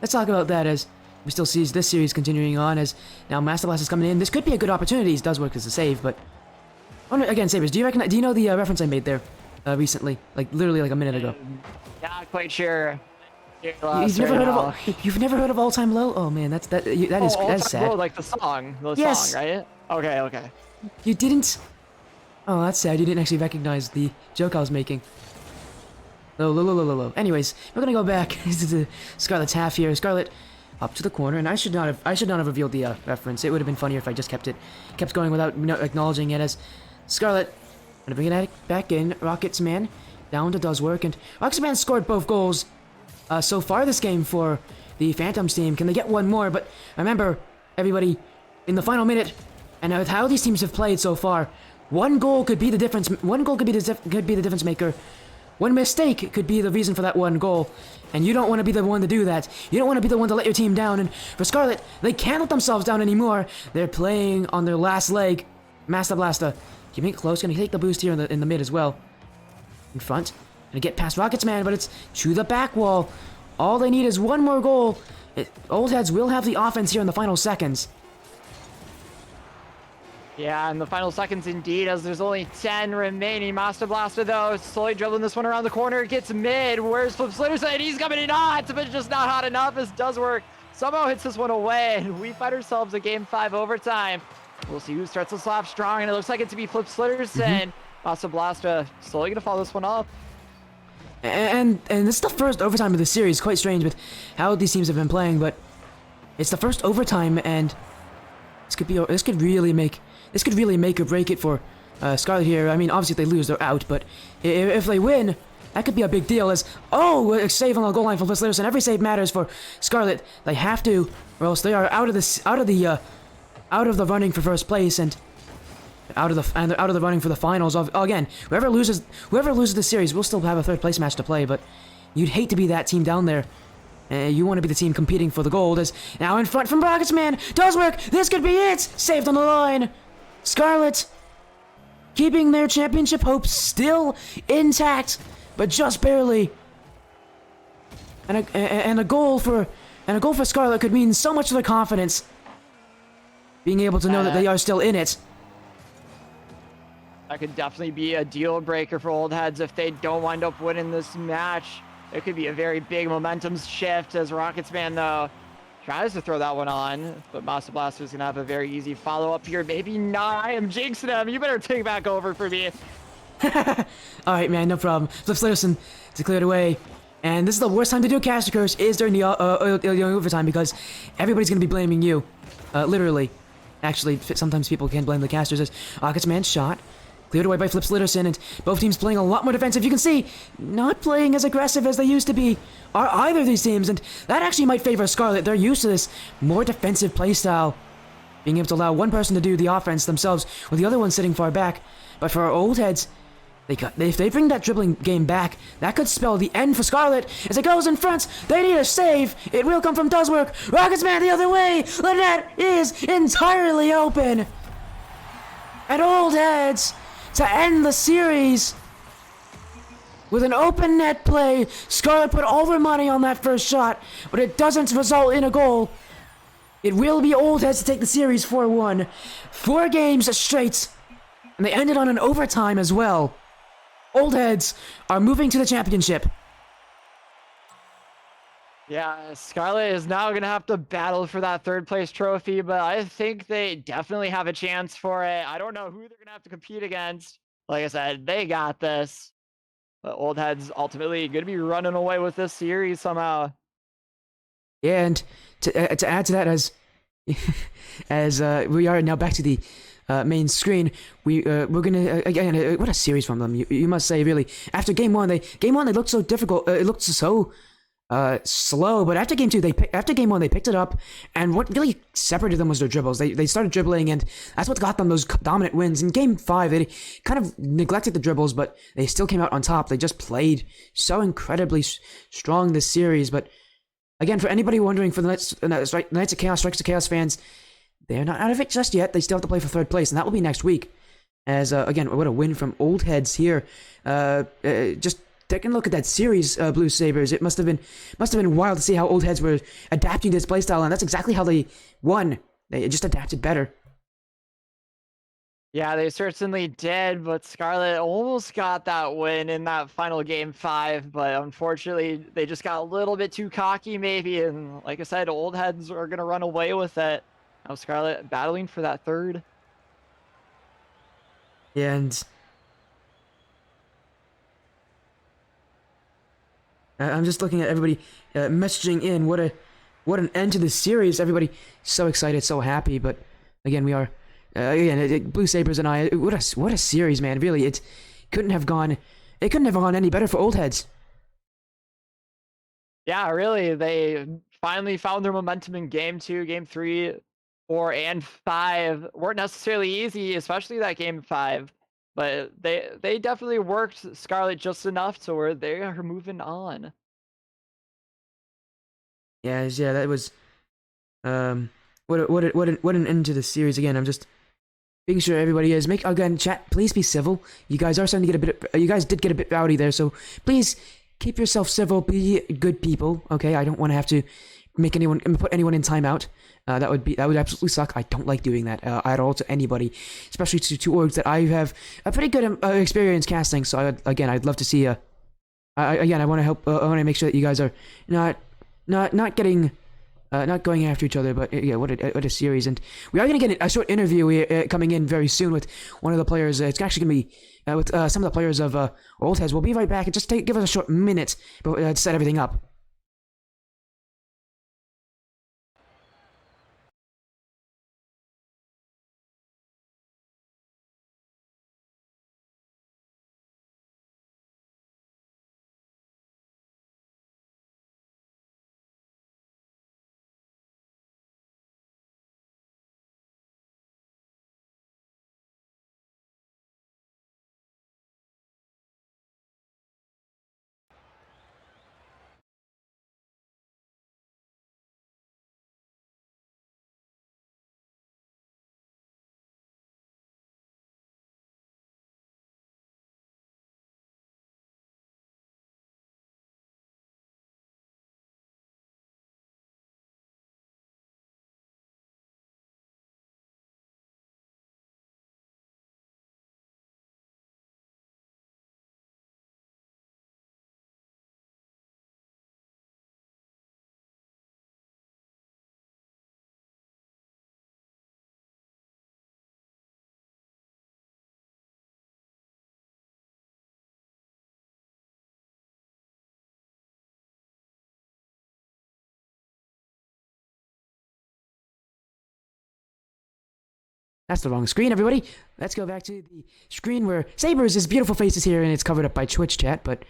Let's talk about that as we still see this series continuing on. As now Master Blast is coming in. This could be a good opportunity. He does work as a save, but again, Sabres, do you know the reference I made there recently, like literally like a minute ago? Not quite sure. You've never heard of All Time Low? Oh man, that's sad. Low, like the song, Yes. song, right? Okay. You didn't. Oh, that's sad. You didn't actually recognize the joke I was making. Low. Anyways, we're gonna go back to the Scarlet's half here. Scarlet up to the corner, and I should not have revealed the reference. It would have been funnier if I just kept going without acknowledging it. As Scarlet gonna bring it back in. Rockets man down to Does Work, and Rockets man scored both goals so far this game for the Phantoms team. Can they get one more? But remember, everybody, in the final minute, and with how these teams have played so far, one goal could be the difference. One goal could be the difference maker. One mistake could be the reason for that one goal, and you don't want to be the one to do that. You don't want to be the one to let your team down. And for Scarlet, they can't let themselves down anymore. They're playing on their last leg. Master Blasta, keeping it close, gonna take the boost here in the mid as well. In front, gonna get past Rockets man, but it's to the back wall. All they need is one more goal. Old Heads will have the offense here in the final seconds. Yeah, in the final seconds indeed, as there's only 10 remaining. Master Blaster, though, slowly dribbling this one around the corner. Gets mid. Where's Flip Slitterson? He's coming in hot, but just not hot enough. As Does Work somehow hits this one away, and we find ourselves a Game 5 overtime. We'll see who starts this off strong, and it looks like it to be Flip Slitterson. Master Blaster slowly going to follow this one up. And this is the first overtime of the series. Quite strange with how these teams have been playing, but it's the first overtime, and this could really make or break it for Scarlet here. I mean, obviously if they lose, they're out, but if they win, that could be a big deal. As a save on the goal line for Flip Slitterson. Every save matters for Scarlet. They have to, or else they are out of the running for first place and out of the running for the finals. Again, whoever loses the series will still have a third place match to play, but you'd hate to be that team down there. You want to be the team competing for the gold. As now in front from Rockets man, Does Work. This could be it. Saved on the line. Scarlet keeping their championship hopes still intact, but just barely. And a goal for Scarlet could mean so much to their confidence. Being able to know that they are still in it. That could definitely be a deal breaker for Old Heads if they don't wind up winning this match. It could be a very big momentum shift as Rockets man, though, tries to throw that one on, but Masa Blaster's gonna have a very easy follow-up here. Maybe not. I am jinxing him. You better take back over for me. Alright, man, no problem. Flip Slitterson to clear it away. And this is the worst time to do a caster curse is during the overtime because everybody's gonna be blaming you. Literally. Actually, sometimes people can blame the casters as Rocket's man shot. Cleared away by Flip Slitterson, and both teams playing a lot more defensive. You can see, not playing as aggressive as they used to be are either of these teams, and that actually might favor Scarlet. They're used to this more defensive playstyle. Being able to allow one person to do the offense themselves with the other one sitting far back. But for our old heads, if they bring that dribbling game back, that could spell the end for Scarlet. As it goes in front, they need a save. It will come from Doeswork. Rockets man the other way. The net is entirely open. And old heads to end the series with an open net play. Scarlet put all their money on that first shot, but it doesn't result in a goal. It will be old heads to take the series 4-1. 4 games straight, and they ended on an overtime as well. Old heads are moving to the championship. Yeah, Scarlet is now going to have to battle for that third place trophy, but I think they definitely have a chance for it. I don't know who they're going to have to compete against. Like I said, they got this. But Old Head's ultimately going to be running away with this series somehow. Yeah, and to add to that, as we are now back to the main screen, we're gonna again what a series from them. You must say, really. After game one, they looked so difficult. It looked so slow, but after game one they picked it up, and what really separated them was their dribbles. They started dribbling, and that's what got them those dominant wins. In game 5, they kind of neglected the dribbles, but they still came out on top. They just played so incredibly strong this series. But again, for anybody wondering, for the Knights of Chaos, Strikes of Chaos fans, they're not out of it just yet. They still have to play for 3rd place, and that will be next week. As again, what a win from Old Heads here. Just taking a look at that series, BlueSabres. It must have been wild to see how Old Heads were adapting to this playstyle, and that's exactly how they won. They just adapted better. Yeah, they certainly did, but Scarlet almost got that win in that final game 5, but unfortunately they just got a little bit too cocky maybe, and like I said, Old Heads are going to run away with it. Now Scarlet battling for that 3rd. Yeah, and I'm just looking at everybody messaging in. What an end to this series. Everybody so excited, so happy. But again, we are again BlueSabres and I. What a series, man. Really, it couldn't have gone any better for Old Heads. Yeah, really, they finally found their momentum in game 2, game 3, 4, and 5. Weren't necessarily easy, especially that game 5. But they definitely worked Scarlet just enough to where they are moving on. Yeah, that was what an end to the series. Again, I'm just making sure everybody is. Again, chat, please be civil. You guys are starting to get a bit. You guys did get a bit rowdy there, so please keep yourself civil. Be good people. Okay, I don't want to have to put anyone in timeout. That would absolutely suck. I don't like doing that at all to anybody, especially to orgs that I have a pretty good experience casting. So I'd love to see. I want to help. I want to make sure that you guys are not getting. Not going after each other, but yeah, what a series. And we are going to get a short interview coming in very soon with one of the players. It's actually going to be with some of the players of Old Heads. We'll be right back. Just give us a short minute to set everything up. That's the wrong screen, everybody. Let's go back to the screen where Sabres' beautiful face is here, and it's covered up by Twitch chat. But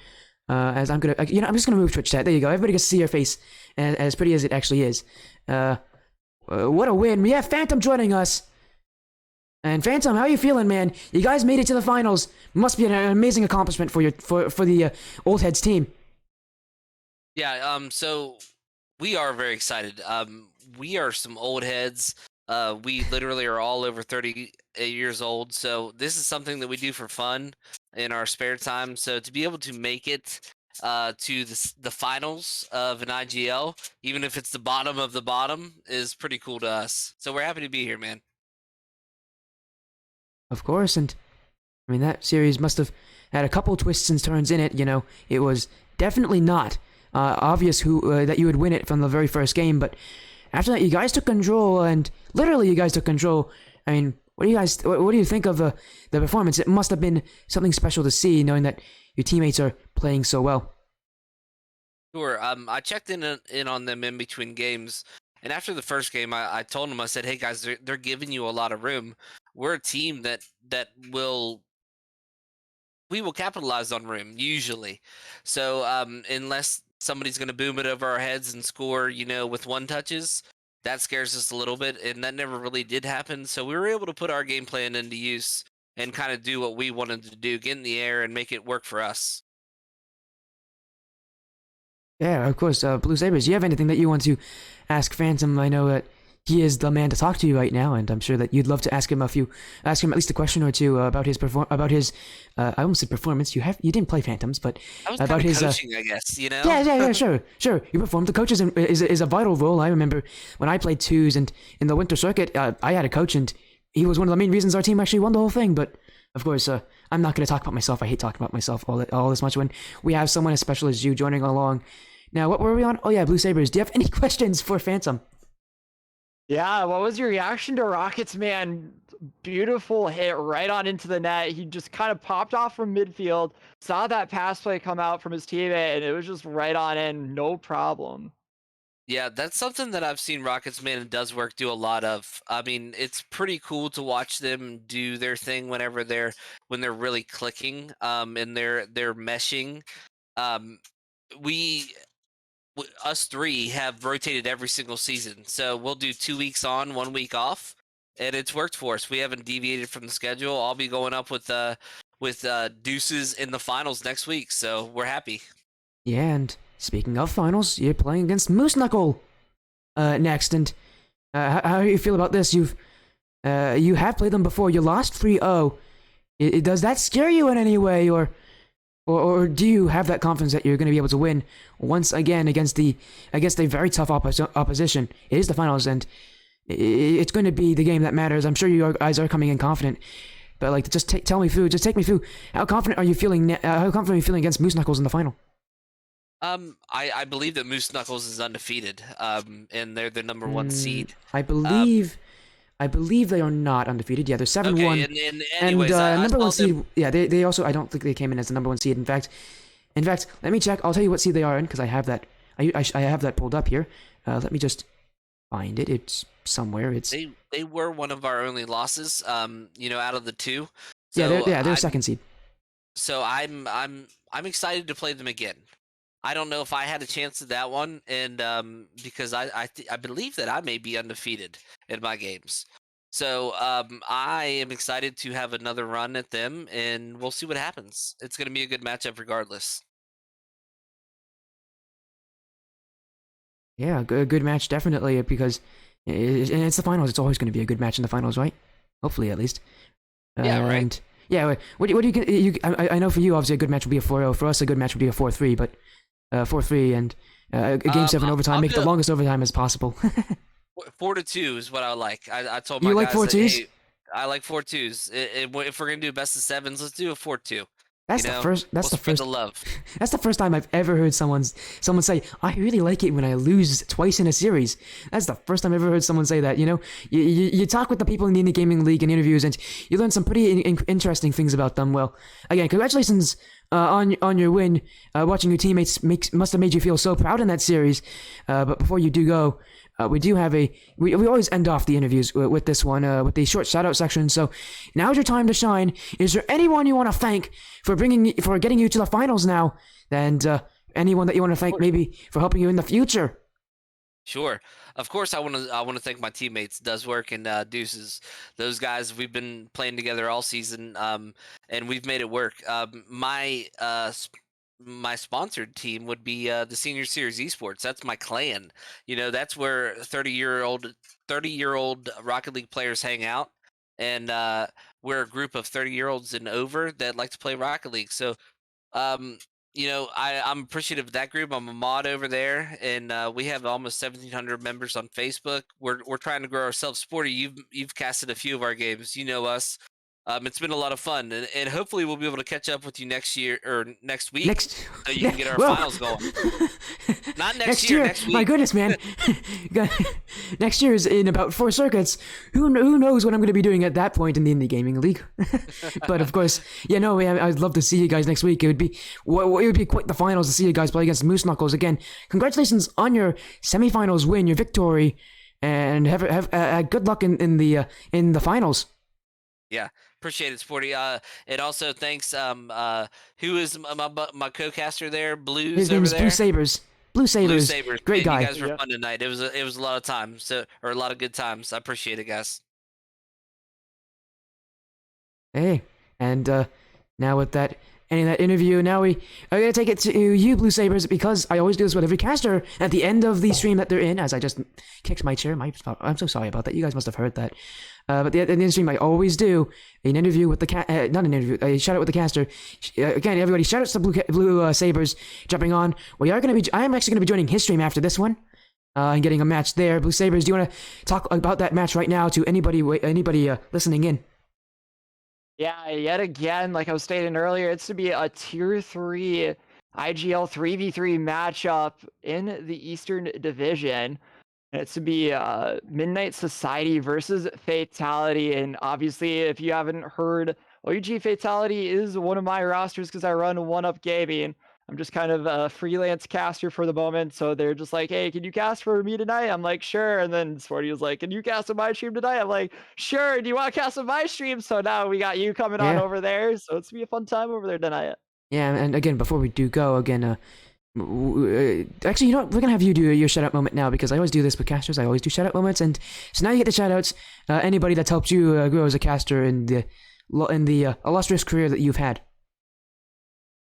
as I'm gonna, I'm just gonna move Twitch chat. There you go. Everybody gets to see your face as pretty as it actually is. What a win! We have Phantom joining us. And Phantom, how are you feeling, man? You guys made it to the finals. Must be an amazing accomplishment for the Old Heads team. Yeah. So we are very excited. We are some old heads. We literally are all over 30 years old, so this is something that we do for fun in our spare time. So to be able to make it to the finals of an IGL, even if it's the bottom of the bottom, is pretty cool to us. So we're happy to be here, man. Of course, and I mean that series must have had a couple twists and turns in it. It was definitely not obvious that you would win it from the very first game, but after that, you guys took control, and literally, you guys took control. I mean, what do you think of the performance? It must have been something special to see, knowing that your teammates are playing so well. Sure. I checked in on them in between games, and after the first game, I told them, I said, "Hey guys, they're giving you a lot of room. We're a team that will capitalize on room usually. So unless somebody's going to boom it over our heads and score, with one touches, that scares us a little bit, and that never really did happen. So we were able to put our game plan into use and kind of do what we wanted to do, get in the air and make it work for us." Yeah, of course. BlueSabres, do you have anything that you want to ask Phantom? I know that he is the man to talk to right now, and I'm sure that you'd love to ask him at least a question or two about his I almost said performance. You didn't play Phantoms, but I was about his coaching, I guess. Yeah, sure. You performed. The coaches is a vital role. I remember when I played twos and in the winter circuit, I had a coach, and he was one of the main reasons our team actually won the whole thing. But of course, I'm not going to talk about myself. I hate talking about myself all this much when we have someone as special as you joining along. Now, what were we on? Oh yeah, BlueSabres. Do you have any questions for Phantom? Yeah, what was your reaction to Rocket's man? Beautiful hit right on into the net. He just kind of popped off from midfield, saw that pass play come out from his teammate, and it was just right on in, no problem. Yeah, that's something that I've seen Rockets Man and Does Work do a lot of. I mean, it's pretty cool to watch them do their thing when they're really clicking, and they're meshing. Us three have rotated every single season, so we'll do 2 weeks on, 1 week off, and it's worked for us. We haven't deviated from the schedule. I'll be going up with Deuces in the finals next week, so we're happy. Yeah, and speaking of finals, you're playing against Moose Knuckle next, and how do you feel about this? You have played them before. You lost 3-0. Does that scare you in any way, or do you have that confidence that you're going to be able to win once again against a very tough opposition? It is the finals, and it's going to be the game that matters. I'm sure you guys are coming in confident, but just take me through. How confident are you feeling? How confident are you feeling against Moose Knuckles in the final? I believe that Moose Knuckles is undefeated, and they're the number 1 seed. I believe they are not undefeated. Yeah, they're 7-1. Okay, and anyways, number 1 seed. Yeah, they also, I don't think they came in as the number 1 seed. In fact, let me check. I'll tell you what seed they are in because I have that. I have that pulled up here. Let me just find it. It's somewhere. They were one of our only losses. Out of the 2. So they're second seed. So I'm excited to play them again. I don't know if I had a chance at that one, and because I believe that I may be undefeated in my games. So I am excited to have another run at them, and we'll see what happens. It's going to be a good matchup regardless. Yeah, a good match definitely because it's the finals. It's always going to be a good match in the finals, right? Hopefully, at least. Yeah, right. And yeah, what do you I know for you, obviously, a good match would be a 4-0. For us, a good match would be a 4-3, but 4-3 and a game 7 overtime. Make it the longest overtime as possible. 4-2 is what I like. I told my guys. You like 4-2s? Hey, I like 4-2s. If we're gonna do best of 7s, let's do a 4-2. That's the first. That's the first. The love. That's the first time I've ever heard someone say, "I really like it when I lose twice in a series." That's the first time I've ever heard someone say that. You talk with the people in the Indie Gaming League in interviews, and you learn some pretty interesting things about them. Well, again, congratulations on your win. Watching your teammates must have made you feel so proud in that series. But before you do go, we do have we always end off the interviews with this one, with the short shout out section. So now's your time to shine. Is there anyone you want to thank for getting you to the finals now? And anyone that you want to thank maybe for helping you in the future? Sure. Of course, I want to thank my teammates, Doeswork and Deuces. Those guys, we've been playing together all season, and we've made it work. My sponsored team would be the Senior Series Esports. That's my clan. You know, that's where 30-year-old Rocket League players hang out, and we're a group of 30-year-olds and over that like to play Rocket League. So um, I'm appreciative of that group. I'm a mod over there, and we have almost 1,700 members on Facebook. We're trying to grow ourselves. Sporty, you've casted a few of our games. You know us. It's been a lot of fun, and hopefully we'll be able to catch up with you next year or next week, so you can get our finals going. Not next year, next week. My goodness, man. Next year is in about 4 circuits. Who knows what I'm going to be doing at that point in the Indie Gaming League? But of course, I'd love to see you guys next week. It would be quite the finals to see you guys play against Moose Knuckles again. Congratulations on your semifinals win, your victory, and have good luck in the finals. Yeah, appreciate it, Sporty. And also thanks. Who is my co-caster there? Blues. His name is BlueSabres. BlueSabres. Great guy. You guys were fun tonight. It was a lot of time. A lot of good times. I appreciate it, guys. Hey, and now with that ending that interview, now I'm gonna take it to you, BlueSabres, because I always do this with every caster at the end of the stream that they're in. As I just kicked my chair, I'm so sorry about that. You guys must have heard that. But at the end of the stream, I always do an interview with the not an interview, a shout out with the caster. Again, everybody, shout outs to BlueSabres jumping on. I am actually gonna be joining his stream after this one, and getting a match there. BlueSabres, do you want to talk about that match right now to anybody listening in? Yeah, yet again, like I was stating earlier, it's to be a Tier 3 IGL 3v3 matchup in the Eastern Division. And it's to be Midnight Society versus Fatality. And obviously, if you haven't heard, OUG Fatality is one of my rosters because I run One Up Gaming. I'm just kind of a freelance caster for the moment. So they're just like, hey, can you cast for me tonight? I'm like, sure. And then Sporty was like, can you cast on my stream tonight? I'm like, sure. Do you want to cast on my stream? So now we got you coming on over there. So it's going to be a fun time over there tonight. Yeah, and again, before we do go, again, actually, you know what? We're going to have you do your shout-out moment now, because I always do this with casters. I always do shout-out moments. And so now you get the shout-outs. Anybody that's helped you grow as a caster in the illustrious career that you've had.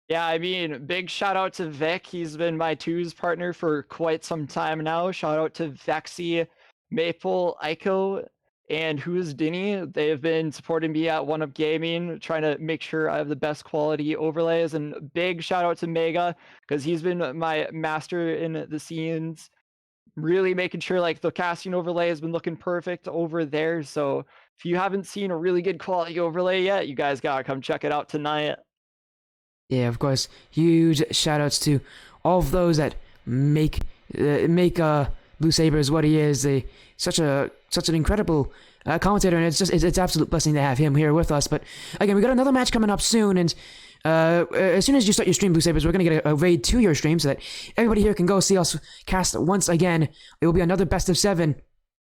Yeah, I mean, big shout out to Vic. He's been my twos partner for quite some time now. Shout out to Vexy, Maple, Aiko, and Who's Dinny. They've been supporting me at One Up Gaming, trying to make sure I have the best quality overlays. And big shout out to Mega, because he's been my master in the scenes, really making sure like the casting overlay has been looking perfect over there. So if you haven't seen a really good quality overlay yet, you guys gotta come check it out tonight. Yeah, of course. Huge shout-outs to all of those that make BlueSabres what he is. Such an incredible commentator, and it's absolute blessing to have him here with us. But again, we got another match coming up soon, and as soon as you start your stream, BlueSabres, we're gonna get a raid to your stream so that everybody here can go see us cast once again. It will be another best of 7.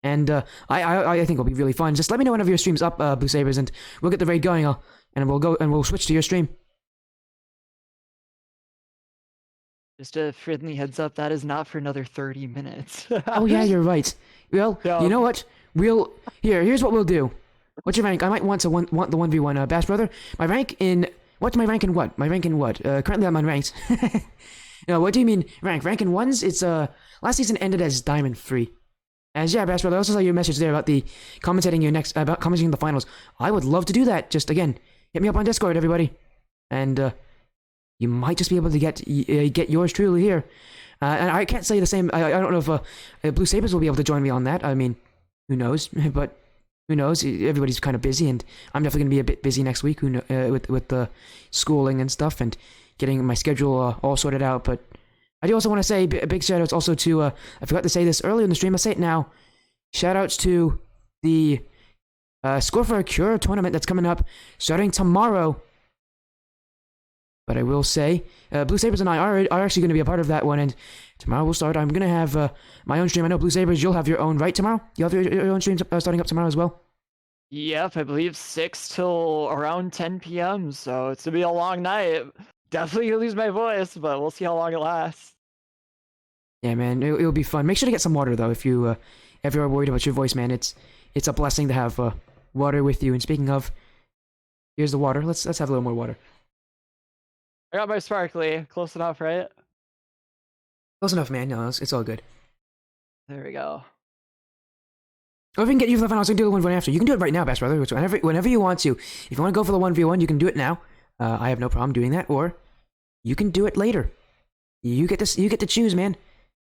And I think it'll be really fun. Just let me know whenever your stream's up, BlueSabres, and we'll get the raid going, and we'll switch to your stream. Just a friendly heads up, that is not for another 30 minutes. Oh yeah, you're right. Well, you know what? Here's what we'll do. What's your rank? I might want the 1v1 Bash brother. What's my rank in what? Currently I'm unranked. No, what do you mean rank? Rank in ones? It's last season ended as Diamond 3. As yeah, Bash brother, I also saw your message there about commentating the finals. I would love to do that. Just again, hit me up on Discord, everybody. And you might just be able to get yours truly here. And I can't say the same. I don't know if BlueSabres will be able to join me on that. I mean, who knows? But who knows? Everybody's kind of busy, and I'm definitely going to be a bit busy next week with the schooling and stuff and getting my schedule all sorted out. But I do also want to say a big shout outs also to, I forgot to say this earlier in the stream, I'll say it now. Shout outs to the Score for a Cure tournament that's coming up starting tomorrow. But I will say, BlueSabres and I are actually going to be a part of that one, and tomorrow we'll start. I'm going to have my own stream. I know BlueSabres, you'll have your own, right, tomorrow? You'll have your own stream starting up tomorrow as well? Yep, I believe 6 till around 10 p.m. So it's gonna be a long night. Definitely gonna lose my voice, but we'll see how long it lasts. Yeah, man, it'll be fun. Make sure to get some water, though, if you are worried about your voice, man. It's a blessing to have water with you. And speaking of, here's the water. Let's have a little more water. I got my sparkly. Close enough, right? Close enough, man. No, it's all good. There we go. Or if we can get you for the finals, we can do the 1v1 after. You can do it right now, best brother. Whenever you want to. If you want to go for the 1v1, you can do it now. I have no problem doing that. Or you can do it later. You get to choose, man.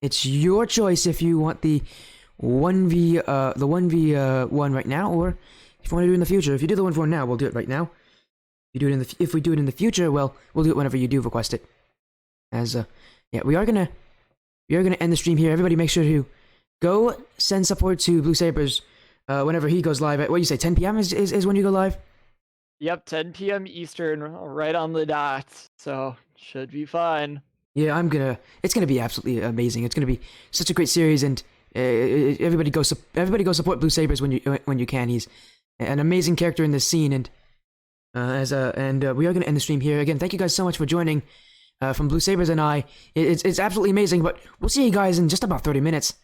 It's your choice if you want the 1v1 right now, or if you want to do it in the future. If you do the 1v1 now, we'll do it right now. If we do it in the future, well, we'll do it whenever you do request it. Yeah, we are gonna end the stream here. Everybody, make sure to go send support to BlueSabres whenever he goes live. What do you say? 10 p.m. is when you go live? Yep, 10 p.m. Eastern, right on the dot. So should be fun. Yeah, it's gonna be absolutely amazing. It's gonna be such a great series, and everybody go support BlueSabres when you can. He's an amazing character in this scene, and we are gonna end the stream here. Again, thank you guys so much for joining from BlueSabres and I. It's absolutely amazing, but we'll see you guys in just about 30 minutes.